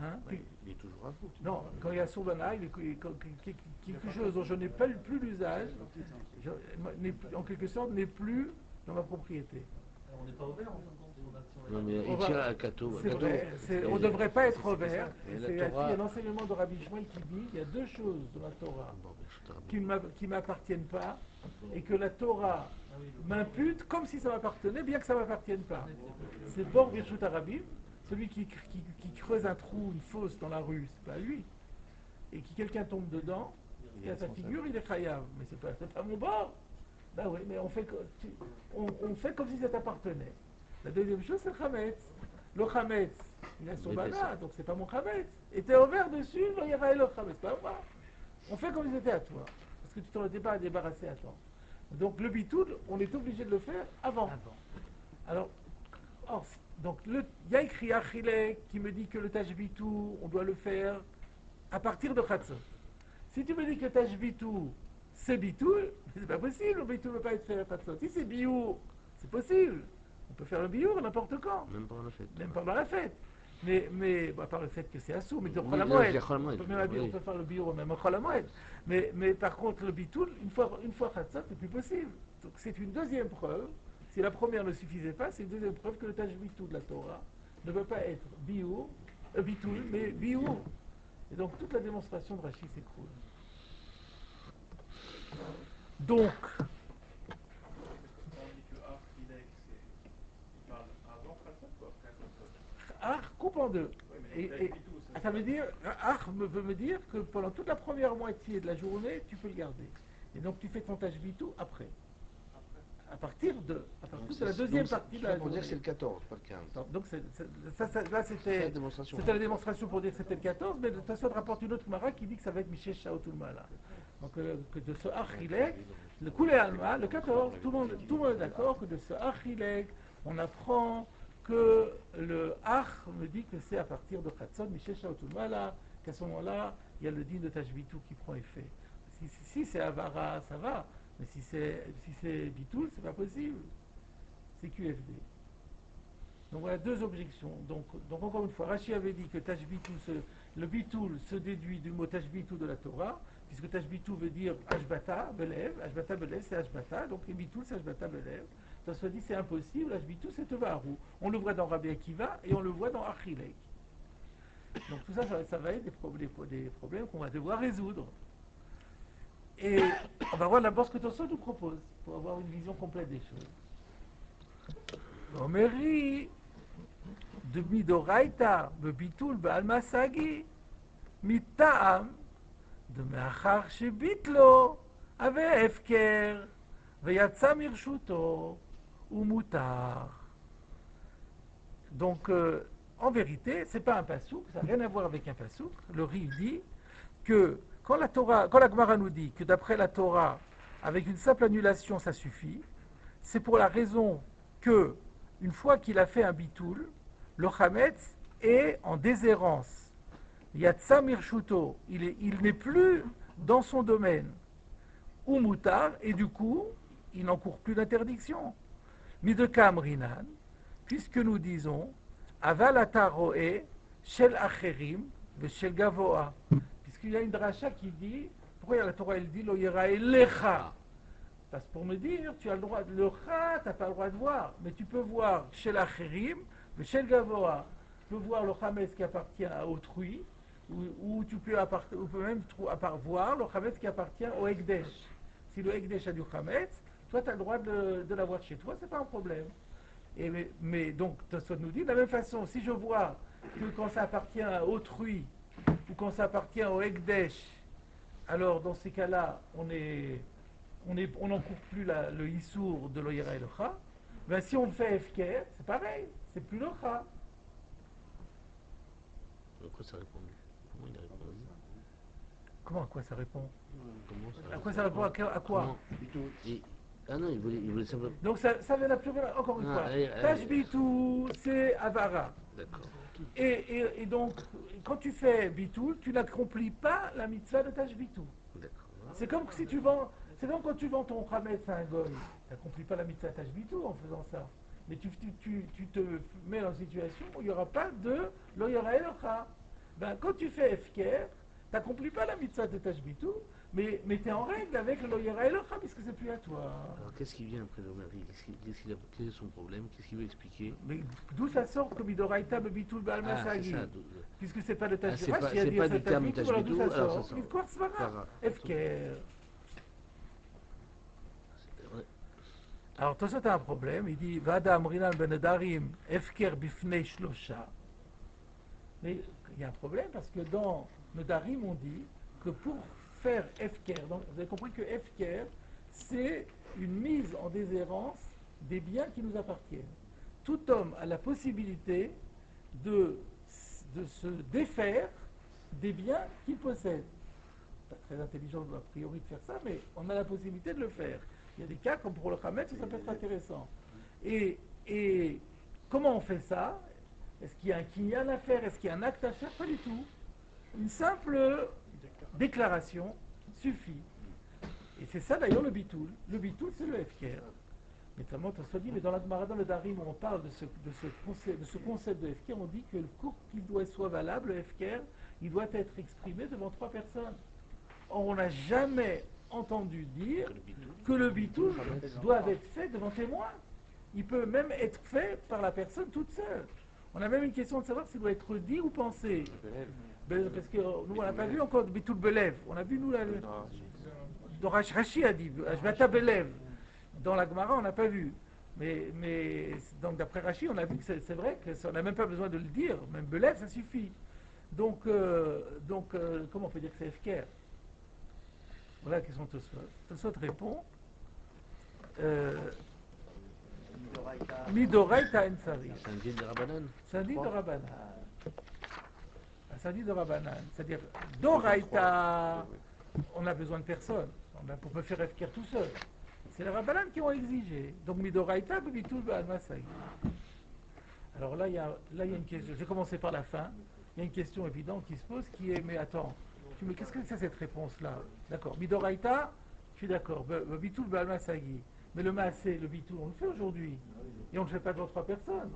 hein, il est toujours à vous. Non, quand il y a Soubana, quelque chose dont je n'ai pas plus l'usage, en quelque sorte, n'est plus dans ma propriété. Alors, on n'est pas ouvert en fin de compte sur l'action. Non, mais il tient à Kato. C'est vrai, on ne devrait pas être ouvert. Il y a un enseignement de Rabbi Ishmael qui dit qu'il y a deux choses dans la Torah qui ne m'appartiennent pas et que la Torah m'impute comme si ça m'appartenait, bien que ça ne m'appartienne pas. C'est Bor Birshut Arabim, celui qui creuse un trou, une fosse dans la rue, c'est pas lui. Et qui quelqu'un tombe dedans, et à sa figure, il est chayav. Mais c'est pas mon bord. Ben oui, mais on fait comme si ça t'appartenait. La deuxième chose, c'est le chametz. Le chametz, il a son bana, donc c'est pas mon chametz. Et t'es ouvert dessus, il y aura le chametz, pas moi. On fait comme si c'était à toi. Parce que tu t'en étais pas débarrassé à temps. Donc le bitoul, on est obligé de le faire avant. Alors, donc il y a écrit Achilek qui me dit que le Tashbitou, on doit le faire à partir de Chatzot. Si tu me dis que Tashbitou, c'est Bitoul, c'est pas possible, le Bitoul ne peut pas être fait à Chatzot. Si c'est Biour, c'est possible. On peut faire le Biour n'importe quand. Même pendant la fête. Même pendant la fête. Mais à part le fait que c'est assou, mais on peut faire le Biour même au Cholamoed. Mais par contre, le Bitoul, une fois Chatzot, c'est plus possible. Donc c'est une deuxième preuve. Si la première ne suffisait pas, c'est une deuxième preuve que le Tashbitou de la Torah ne peut pas être Biour, Bitoul, mais Biour. Et donc toute la démonstration de Rashi s'écroule. Donc, Ach coupe en deux. Et ça veut dire, Ach veut me dire que pendant toute la première moitié de la journée, tu peux le garder. Et donc tu fais ton Tashbitou après. À partir de la deuxième partie de la journée. Pour dire que c'est le 14, pas le 15. Donc là c'était la démonstration pour dire que c'était le 14, mais de toute façon on rapporte une autre Mara qui dit que ça va être Mishesh Shaot Ulmala. Donc que de ce Achilek, le Koulé Alma, le 14, tout le monde est d'accord que de ce Achilek, on apprend que le Ach me dit que c'est à partir de Khatson, Michel Shaotulmala, qu'à ce moment-là, il y a le din de Tashbitou qui prend effet. Si c'est Avara, ça va, mais si c'est Bitoul, c'est pas possible. C'est QFD. Donc voilà deux objections. Donc encore une fois, Rashi avait dit que le Bitoul se déduit du mot Tashbitou de la Torah, puisque Tashbitou veut dire Ashbata, Belev, c'est Ashbata, donc Bitoul c'est Ashbata, Belev. Ça se dit c'est impossible, Ashbitou c'est Tevaru. On le voit dans Rabbi Akiva et on le voit dans Achilek. Donc tout ça, ça va être des problèmes qu'on va devoir résoudre. Et on va voir d'abord ce que Tosfot nous propose, pour avoir une vision complète des choses. Omeri, de Midoraita, Bebitul, Baalmasagi, Mitam, de Meachar Shebitlo, Ave Efker, Veyatsa Mirshuto, ou Mutar. Donc, en vérité, c'est pas un pasouk, ça n'a rien à voir avec un pasouk. Le Riv dit que quand la Gemara nous dit que d'après la Torah, avec une simple annulation, ça suffit, c'est pour la raison que, une fois qu'il a fait un bitoul, le Chametz est en déshérence. Yatsa Mirshuto, il n'est plus dans son domaine. Ou Mutar, et du coup, il n'encourt plus d'interdiction. Midekam Rinan, puisque nous disons Avalata roe shel acherim ve shel gavoa. Puisqu'il y a une dracha qui dit, pourquoi la Torah elle dit lo yerae lecha? Parce que pour me dire, tu as le droit, le cha, tu n'as pas le droit de voir, mais tu peux voir shel acherim ve shel gavoa. Tu peux voir le chametz qui appartient à autrui, ou tu peux même voir le chametz qui appartient au Ekdesh. Si le Ekdesh a du chametz, toi tu as le droit de l'avoir chez toi, c'est pas un problème. Mais donc, Tosfot nous dit, de la même façon, si je vois que quand ça appartient à autrui, ou quand ça appartient au Ekdesh, alors dans ces cas-là, on n'encourt plus le Issour de l'Oyera et le Cha. Ben, si on le fait Efker, c'est pareil, c'est plus le Cha. À quoi ça répond? Comment il a répondu? Comment à quoi ça répond? À quoi ça répond? À quoi? Ah non, il voulait simplement. Donc ça n'a plus rien, encore une fois. Tashbitou, c'est Avara. D'accord. Et donc, quand tu fais Bitou, tu n'accomplis pas la mitzvah de Tashbitou. D'accord. C'est comme si tu vends, c'est comme quand tu vends ton Chametz à un goy. Tu n'accomplis pas la mitzvah de Tashbitou en faisant ça. Mais tu te mets dans une situation où il n'y aura pas de Loyera Elocha. Ben, quand tu fais Efker, tu n'accomplis pas la mitzvah de Tashbitou, mais tu es en règle avec le Loyera Elocha puisque c'est plus à toi. Alors qu'est-ce qui vient après le mari? Quel est son problème? Qu'est-ce qu'il veut expliquer? Mais d'où ça sort que Midoraita Bebitul Baalmasagi? Puisque c'est pas le Tashbitou. C'est pas du terme Tashbitou, alors ça sort. Quoi, c'est pas grave. Efker. Alors, toi, ça, tu as un problème. Il dit Vada Amrinan Benedarim, Efker Bifnei Shlosha. Mais il y a un problème parce que dans Nedarim, on dit que pour faire Efker, donc vous avez compris que Efker, c'est une mise en déshérence des biens qui nous appartiennent. Tout homme a la possibilité de se défaire des biens qu'il possède. Pas très intelligent a priori de faire ça, mais on a la possibilité de le faire. Il y a des cas comme pour le Khamet, ça peut être intéressant. Et comment on fait ça? Est-ce qu'il y a un kinyan à faire? Est-ce qu'il y a un acte à faire? Pas du tout. Une simple déclaration suffit. Et c'est ça d'ailleurs le bitoul. Le bitoul, c'est le Efker. Mais tellement on se dit, mais dans la Gemara, dans le Darim, où on parle de ce concept de Efker, on dit que pour qu'il soit valable, le Efker, il doit être exprimé devant 3 personnes. Or, on n'a jamais entendu dire que le bitoul doit être fait devant témoin. Il peut même être fait par la personne toute seule. On a même une question de savoir s'il doit être dit ou pensé. Parce que nous, on n'a pas vu encore bitoul belev. On a vu, nous, dans Rashi a dit, Ashbata belev. Dans la Gemara, on n'a pas vu. Mais donc, d'après Rashi, on a vu que c'est vrai qu'on n'a même pas besoin de le dire. Même belev, ça suffit. Donc, comment on peut dire que c'est efker? Voilà la question de Tosfot. Tosfot répond Midoraita en Sari. C'est un din de Rabbanan. C'est un din de Rabbanan. C'est un din de Rabbanan. C'est-à-dire, Doraita, on a besoin de personne. On peut faire Efker tout seul. C'est les Rabbanan qui ont exigé. Donc, Midoraita, Bitul Baalmasagi. Alors là, il y a une question. Je vais commencer par la fin. Il y a une question évidente qui se pose qui est, mais attends, qu'est-ce que c'est cette réponse-là? D'accord. Midoraita, je suis d'accord. Bitul Balma Sagi. Mais le Maasé, le Bitul, on le fait aujourd'hui. Et on ne le fait pas devant 3 personnes.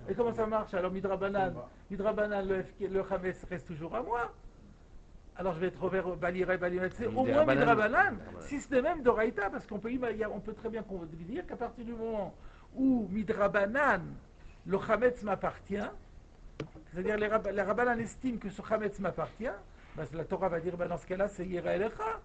Et comment ça marche? Alors Midrabanan, le Hametz reste toujours à moi. Alors je vais être vers Baliré, c'est au moins Midrabanan, si ce n'est même Doraïta, parce qu'on peut, on peut très bien dire qu'à partir du moment où Midrabanan, le Hametz m'appartient, c'est-à-dire les Rabbanan estiment que ce Hametz m'appartient, ben, la Torah va dire ben, dans ce cas-là c'est Yera Elecha.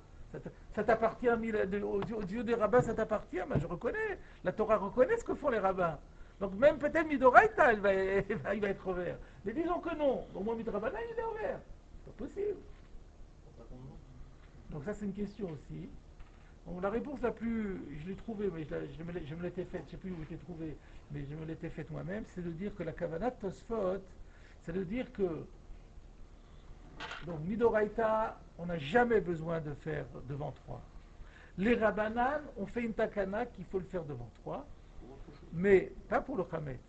Ça t'appartient, aux yeux des rabbins ça t'appartient, ben, je reconnais, la Torah reconnaît ce que font les rabbins. Donc même peut-être Midoraïta il va être ouvert. Mais disons que non, au moins Midrabanan il est ouvert. C'est pas possible. Donc ça c'est une question aussi. Donc, la réponse la plus, je l'ai trouvée, mais je me l'étais faite, je ne sais plus où je l'ai trouvée, mais je me l'étais faite moi-même, c'est de dire que la Kavanat Tosfot, c'est de dire que, donc Midoraïta, on n'a jamais besoin de faire devant 3. Les Rabbanan ont fait une takana qu'il faut le faire devant 3, mais pas pour le Khamet.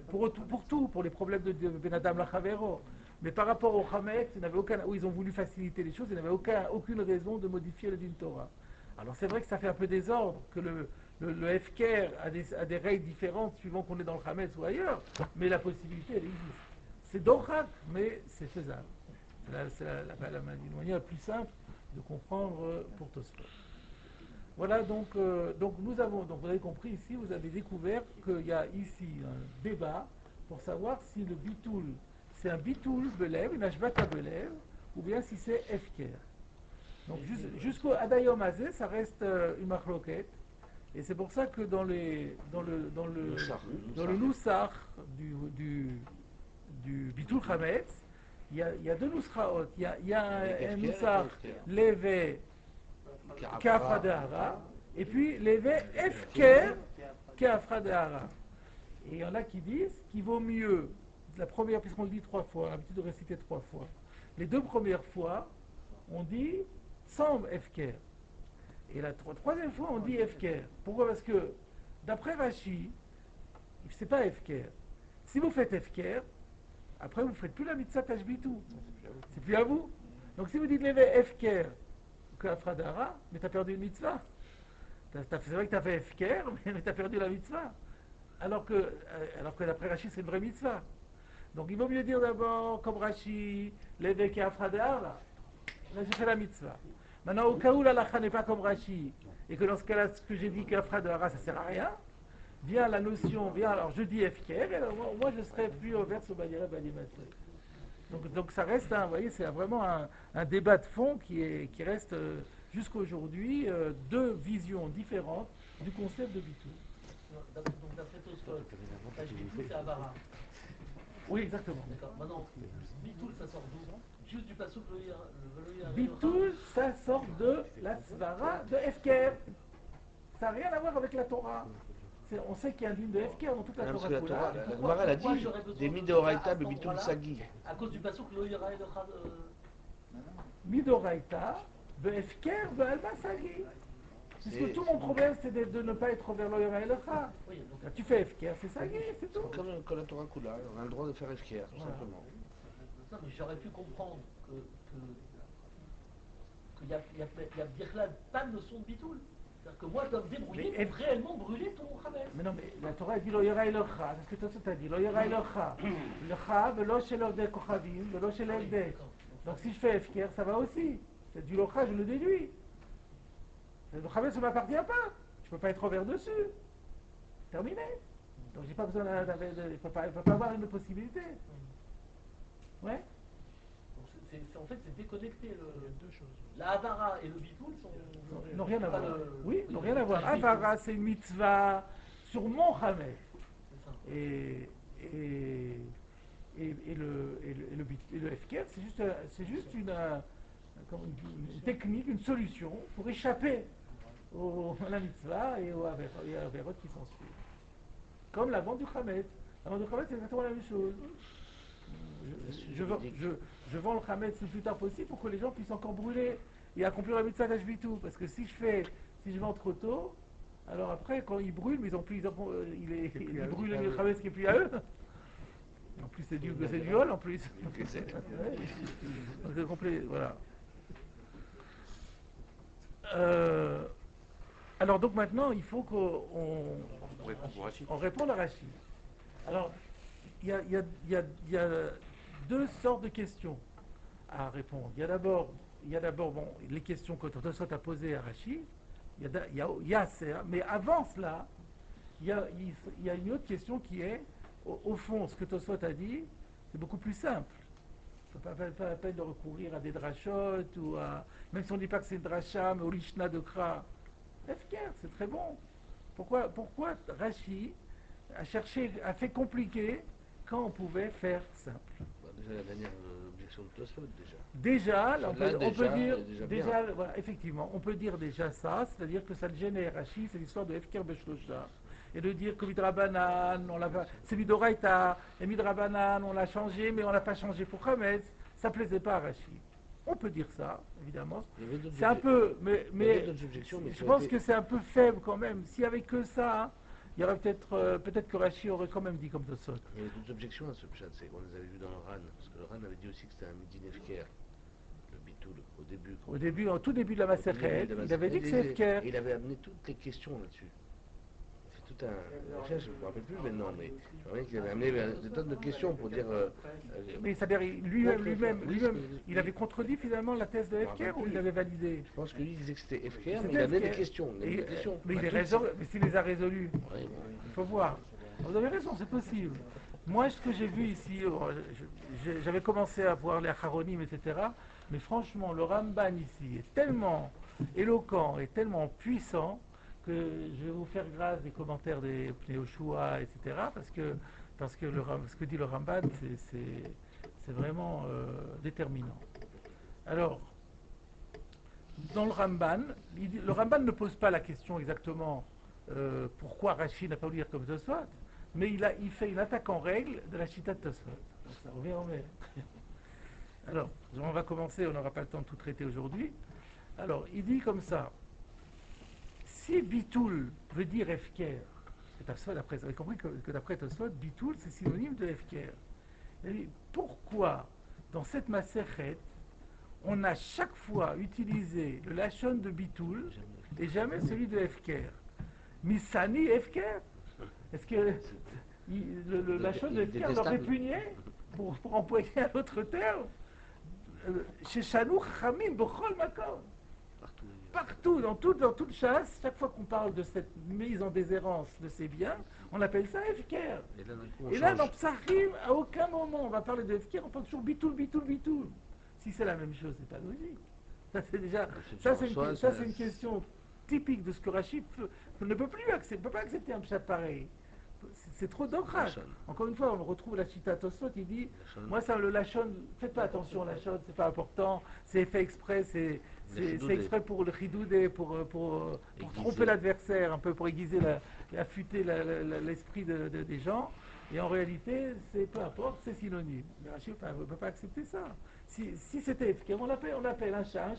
Pour tout, pour les problèmes de Benadam Lachavero. Mais par rapport au Hametz, où ils ont voulu faciliter les choses, il n'y avait aucune raison de modifier le Din Torah. Alors c'est vrai que ça fait un peu désordre, que le Hefker a des règles différentes suivant qu'on est dans le Hametz ou ailleurs, mais la possibilité, elle existe. C'est Dorak, mais c'est faisable. C'est la manière la plus simple de comprendre pour Tosfot. Voilà, donc nous avons, donc vous avez compris ici, vous avez découvert qu'il y a ici un débat pour savoir si le Bitoul, c'est un Bitoul Belev, une Ashbata Belev, ou bien si c'est Efker. Donc jusqu'au Adayom Azé, ça reste une machloket, et c'est pour ça que dans le Nusach du Bitoul Chametz, il y a deux Nusraot. Il y a un Nusach Levé Kafra de Hara, et puis Levé Efker Kafra de Hara. Et il y en a qui disent qu'il vaut mieux, la première, puisqu'on le dit 3 fois, l'habitude de réciter 3 fois. Les 2 premières fois, on dit sans Efker. Et la 3e fois, on dit Efker. Pourquoi? Parce que, d'après Rashi, c'est pas Efker. Si vous faites Efker, après vous ne faites plus la mitzvah Tashbitu. C'est plus à vous. Donc si vous dites Levé Efker, Kafra de Hara, mais tu as perdu une mitzvah. C'est vrai que tu as fait Efker, mais tu as perdu la mitzvah. Alors que d'après Rashi, c'est une vraie mitzvah. Donc il vaut mieux dire d'abord, comme Rashi, l'évêque Afra de Hara. Là, j'ai fait la mitzvah. Maintenant, au cas où l'alacha n'est pas comme Rashi, et que dans ce cas-là, ce que j'ai dit qu'Afra de Hara, ça ne sert à rien, vient la notion, alors je dis Efker, et alors, moi je serai plus ouvert sur Baliré Balimassé. Donc ça reste, vous voyez, c'est vraiment un débat de fond qui reste jusqu'à aujourd'hui 2 visions différentes du concept de Bitou. Donc d'après Tosfot, Bitul c'est Avara. Oui, exactement. D'accord. Maintenant, Bitul ça sort d'où? Juste du passouk Bitul, ça sort de la Svara de Efker. Ça n'a rien à voir avec la Torah. On sait qu'il y a un din de Efker dans toute la Torah. Parce que la Gemara, elle a dit des Midoraïta, de Bitul Sagi. À cause du passouk Lo Yira et Midoraïta, de Efker, de Alba Sagi. Puisque tout mon problème, c'est de ne pas être vers l'Oyera et le Kha. Tu fais Efker, c'est Sagi, c'est tout. Comme la Torah Kula, on a le droit de faire Efker, tout simplement. Non, mais j'aurais pu comprendre qu'il y a Birlan, pas de notion de bitoul. C'est-à-dire que moi, je dois me débrouiller pour réellement brûler ton Khamet. Mais non, mais la Torah dit l'Oyera et le Kha. C'est ce que tu as dit, l'Oyera et le Kha. Le Kha, velo shel Ovdei Kochavim, velo shel Evdei. Donc si je fais Efker, ça va aussi. C'est du Locha, je le déduis. Le Khamet, ça ne m'appartient pas. Je ne peux pas être revers dessus. Terminé. Donc j'ai pas besoin il ne peut pas avoir une possibilité. Ouais. En fait, c'est déconnecté. Il y a 2 choses. La Havara et le Bitoul n'ont rien à voir. Oui, n'ont rien à voir. Havara, c'est une mitzvah sur mon Khamet. Et le Efker, c'est juste une technique, une solution pour échapper à la mitzvah et aux avérotes qui s'en suivent. Comme la vente du Khamet. La vente du Khamet, c'est exactement la même chose. Je vends le Khamet le plus tard possible pour que les gens puissent encore brûler et accomplir la mitzvah d'Ashbitu. Parce que si je vends trop tôt, Alors après, quand ils brûlent, mais ils ont plus, ils brûlent le Chametz qui est plus à eux. En plus, c'est du viol, en plus. Ouais. Donc c'est complet, voilà. Alors donc maintenant, il faut qu'on réponde à Rachid. Alors, il y a deux sortes de questions à répondre. Il y a d'abord bon, les questions que Tosfot a posées à Rachid. Il y a ça, mais avant cela, il y a une autre question qui est, au fond, ce que Tosfot a dit, c'est beaucoup plus simple. Il ne faut pas la peine de recourir à des drachotes, ou à, même si on ne dit pas que c'est dracham, ou l'ishna de Kra. Efker, c'est très bon. Pourquoi Rashi a fait compliqué quand on pouvait faire simple? Déjà la dernière objection de Tosfot, déjà. Déjà, là, on peut dire, déjà voilà, effectivement, on peut dire déjà ça, c'est-à-dire que ça le gênait Rashi, c'est l'histoire de Efker Beshlosha, et de dire que Midrabanan, c'est Midoraita, et Midrabanan, on l'a changé, mais on l'a pas changé pour Hametz, ça plaisait pas à Rashi. On peut dire ça, évidemment. C'est un peu, mais je pense que c'est un peu faible quand même. S'il n'y avait que ça, il y aurait peut-être que Rashi aurait quand même dit comme Tosfot. Il y avait d'autres objections à ce pshat, c'est qu'on les avait vues dans le RAN, parce que le RAN avait dit aussi que c'était un midin Efker, le bitoul, au début. Au tout début de la Masechet, il avait dit que c'est Efker. Il avait amené toutes les questions là-dessus. Tout un. Je ne me rappelle plus maintenant, mais je me rappelle qu'il avait amené des tonnes de questions pour dire. Mais c'est-à-dire, lui-même, il avait contredit finalement la thèse de Efker ou il l'avait validé? Je pense que lui disait que c'était Efker, mais il amenait des questions. Mais s'il les a résolues, il faut voir. Vous avez raison, c'est possible. Moi, ce que j'ai vu ici, j'avais commencé à voir les Acharonim, etc. Mais franchement, le Ramban ici est tellement éloquent et tellement puissant que je vais vous faire grâce des commentaires des Pnéoshua, etc. Parce que ce que dit le Ramban, c'est vraiment déterminant. Alors, dans le Ramban ne pose pas la question exactement pourquoi Rashi n'a pas voulu dire comme Tosfot, mais il fait une attaque en règle de la Chita de Tosfot. Ça revient en mer. Alors, on va commencer, on n'aura pas le temps de tout traiter aujourd'hui. Alors, il dit comme ça. Si Bitoul veut dire Efker, vous avez compris que d'après Tosfot, Bitoul c'est synonyme de Efker. Pourquoi dans cette Masechet, on a chaque fois utilisé le Lachon de Bitoul et jamais celui de Efker? Misani Efker? Est-ce que le Lachon de Efker leur répugnait pour employer un autre terme? Chez Shanou Chamim Bechol Makom. Partout, dans toute chasse, chaque fois qu'on parle de cette mise en déshérence de ces biens, on appelle ça Efker. Et là, dans Psachim, à aucun moment on va parler de Efker, on parle toujours Bitoul. Si c'est la même chose, c'est pas logique. Ça, c'est une question typique de ce que Rachid ne peut plus accepter. Ne peut pas accepter un pshat pareil. C'est trop d'ocrage. Encore une fois, on retrouve la Chita Tosfot, il dit, moi ça le lachon, faites pas attention au lachon, c'est pas important, c'est fait exprès, c'est exprès pour le chidoudé, pour tromper l'adversaire, un peu pour aiguiser, affûter l'esprit des gens. Et en réalité, c'est peu importe, c'est synonyme. Mais Rachid ne peut pas accepter ça. Si c'était Efker, on appelle un chat,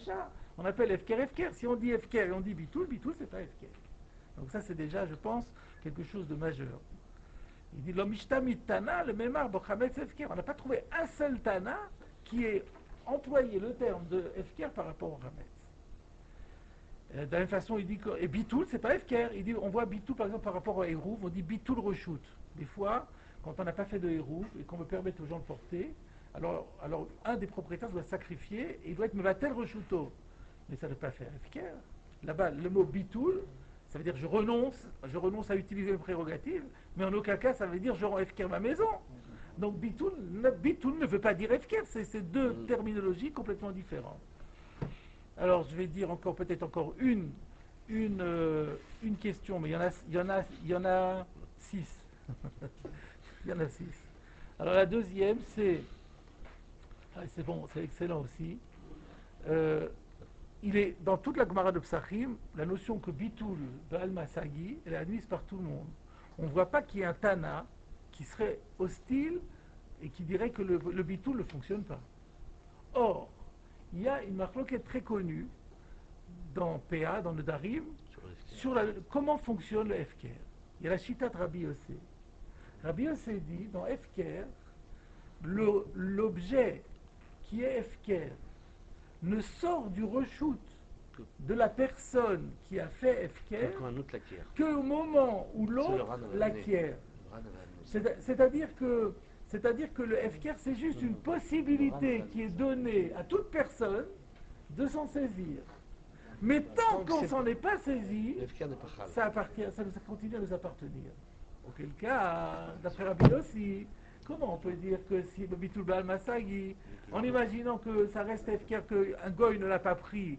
on appelle Efker. Si on dit Efker et on dit Bitoul, c'est pas Efker. Donc ça, c'est déjà, je pense, quelque chose de majeur. Il dit l'omishtamit tana, le memar bochametz Efker. On n'a pas trouvé un seul tana qui ait employé le terme de Efker par rapport au Hametz. De la même façon, il dit que et Bitoul, c'est pas Efker. Il dit, on voit Bitoul par exemple par rapport au Hérouv, on dit Bitoul reshoot. Des fois, quand on n'a pas fait de Hérouv et qu'on veut permettre aux gens de porter, alors un des propriétaires doit sacrifier et il doit être mevatel reshuto. Mais ça ne peut pas faire Efker. Là-bas, le mot Bitoul, ça veut dire je renonce à utiliser mes prérogatives, mais en aucun cas ça veut dire je rends Efker ma maison. Donc Bitoul ne veut pas dire Efker, c'est deux terminologies complètement différentes. Alors je vais dire peut-être encore une question, mais il y en a 6. Il y en a 6. Alors la deuxième, c'est bon, c'est excellent aussi. Il est dans toute la Gemara de Psachim, la notion que Bitoul Baal Masagi, elle est admise par tout le monde. On ne voit pas qu'il y ait un Tana qui serait hostile et qui dirait que le Bitoul ne fonctionne pas. Or, il y a une marloquette très connue dans PA, dans le Darim, comment fonctionne le Hefker. Il y a la chita de Rabbi Yossé. Rabbi Yossé dit, dans Hefker, l'objet qui est Hefker ne sort du reshoot de la personne qui a fait Hefker qu'au moment où l'autre l'acquiert. C'est-à-dire que le Hefker, c'est juste une possibilité qui est donnée à toute personne de s'en saisir. Mais tant qu'on ne s'en est pas saisi, ça continue à nous appartenir. Auquel cas, d'après Rabbi Yossi, comment on peut dire que si le Bitul Baal Masagi, en imaginant que ça reste Hefker, qu'un goy ne l'a pas pris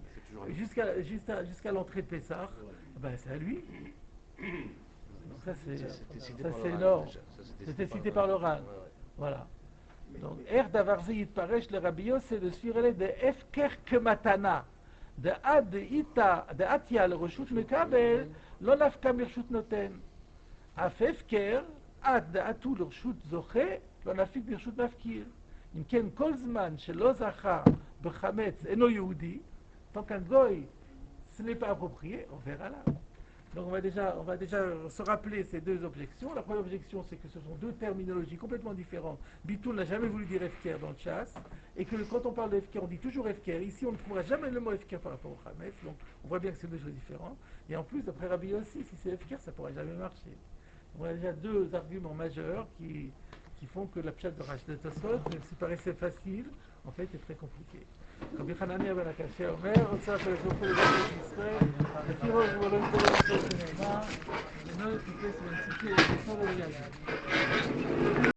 jusqu'à l'entrée de Pessah, ben c'est à lui. Donc ça c'est énorme. C'était cité par le Ran. Voilà. Donc, Davarzi Yitparesh le Rabbi Yossi, c'est de suivre de Hefker Kematana. De Atia le Reshut Mekabel, lo nafka mirshut noten. Af Hefker, עד דעתו לרשות זוכה, לא נפיק ברשות מפקיר. אם כן, כל זמן שלא זכה בחמץ אינו יהודי, tant qu'un goy, ce n'est pas approprié, on verra là. Donc on va déjà se rappeler ces deux objections. La première objection, c'est que ce sont deux terminologies complètement différentes. Bitoul n'a jamais voulu dire Hefker dans le chasse, et que quand on parle de Hefker, on dit toujours Hefker. Ici, on ne trouvera jamais le mot Hefker par rapport au Hametz, donc on voit bien que c'est deux choses différentes. Et en plus, d'après Rabbi Yossi, si c'est Hefker, ça ne pourra jamais marcher. On a déjà deux arguments majeurs qui font que la pshat de Rashi Tosfot, même si paraissait facile, en fait est très compliqué. Rabbi Hanania ben Akashia Omer, רוצה הקדוש ברוך הוא לברך את ישראל, לפי רוב הוא לא יתקבל לכל שנאמר, אינו טיפס בנסיכי את ישראל ויגיד.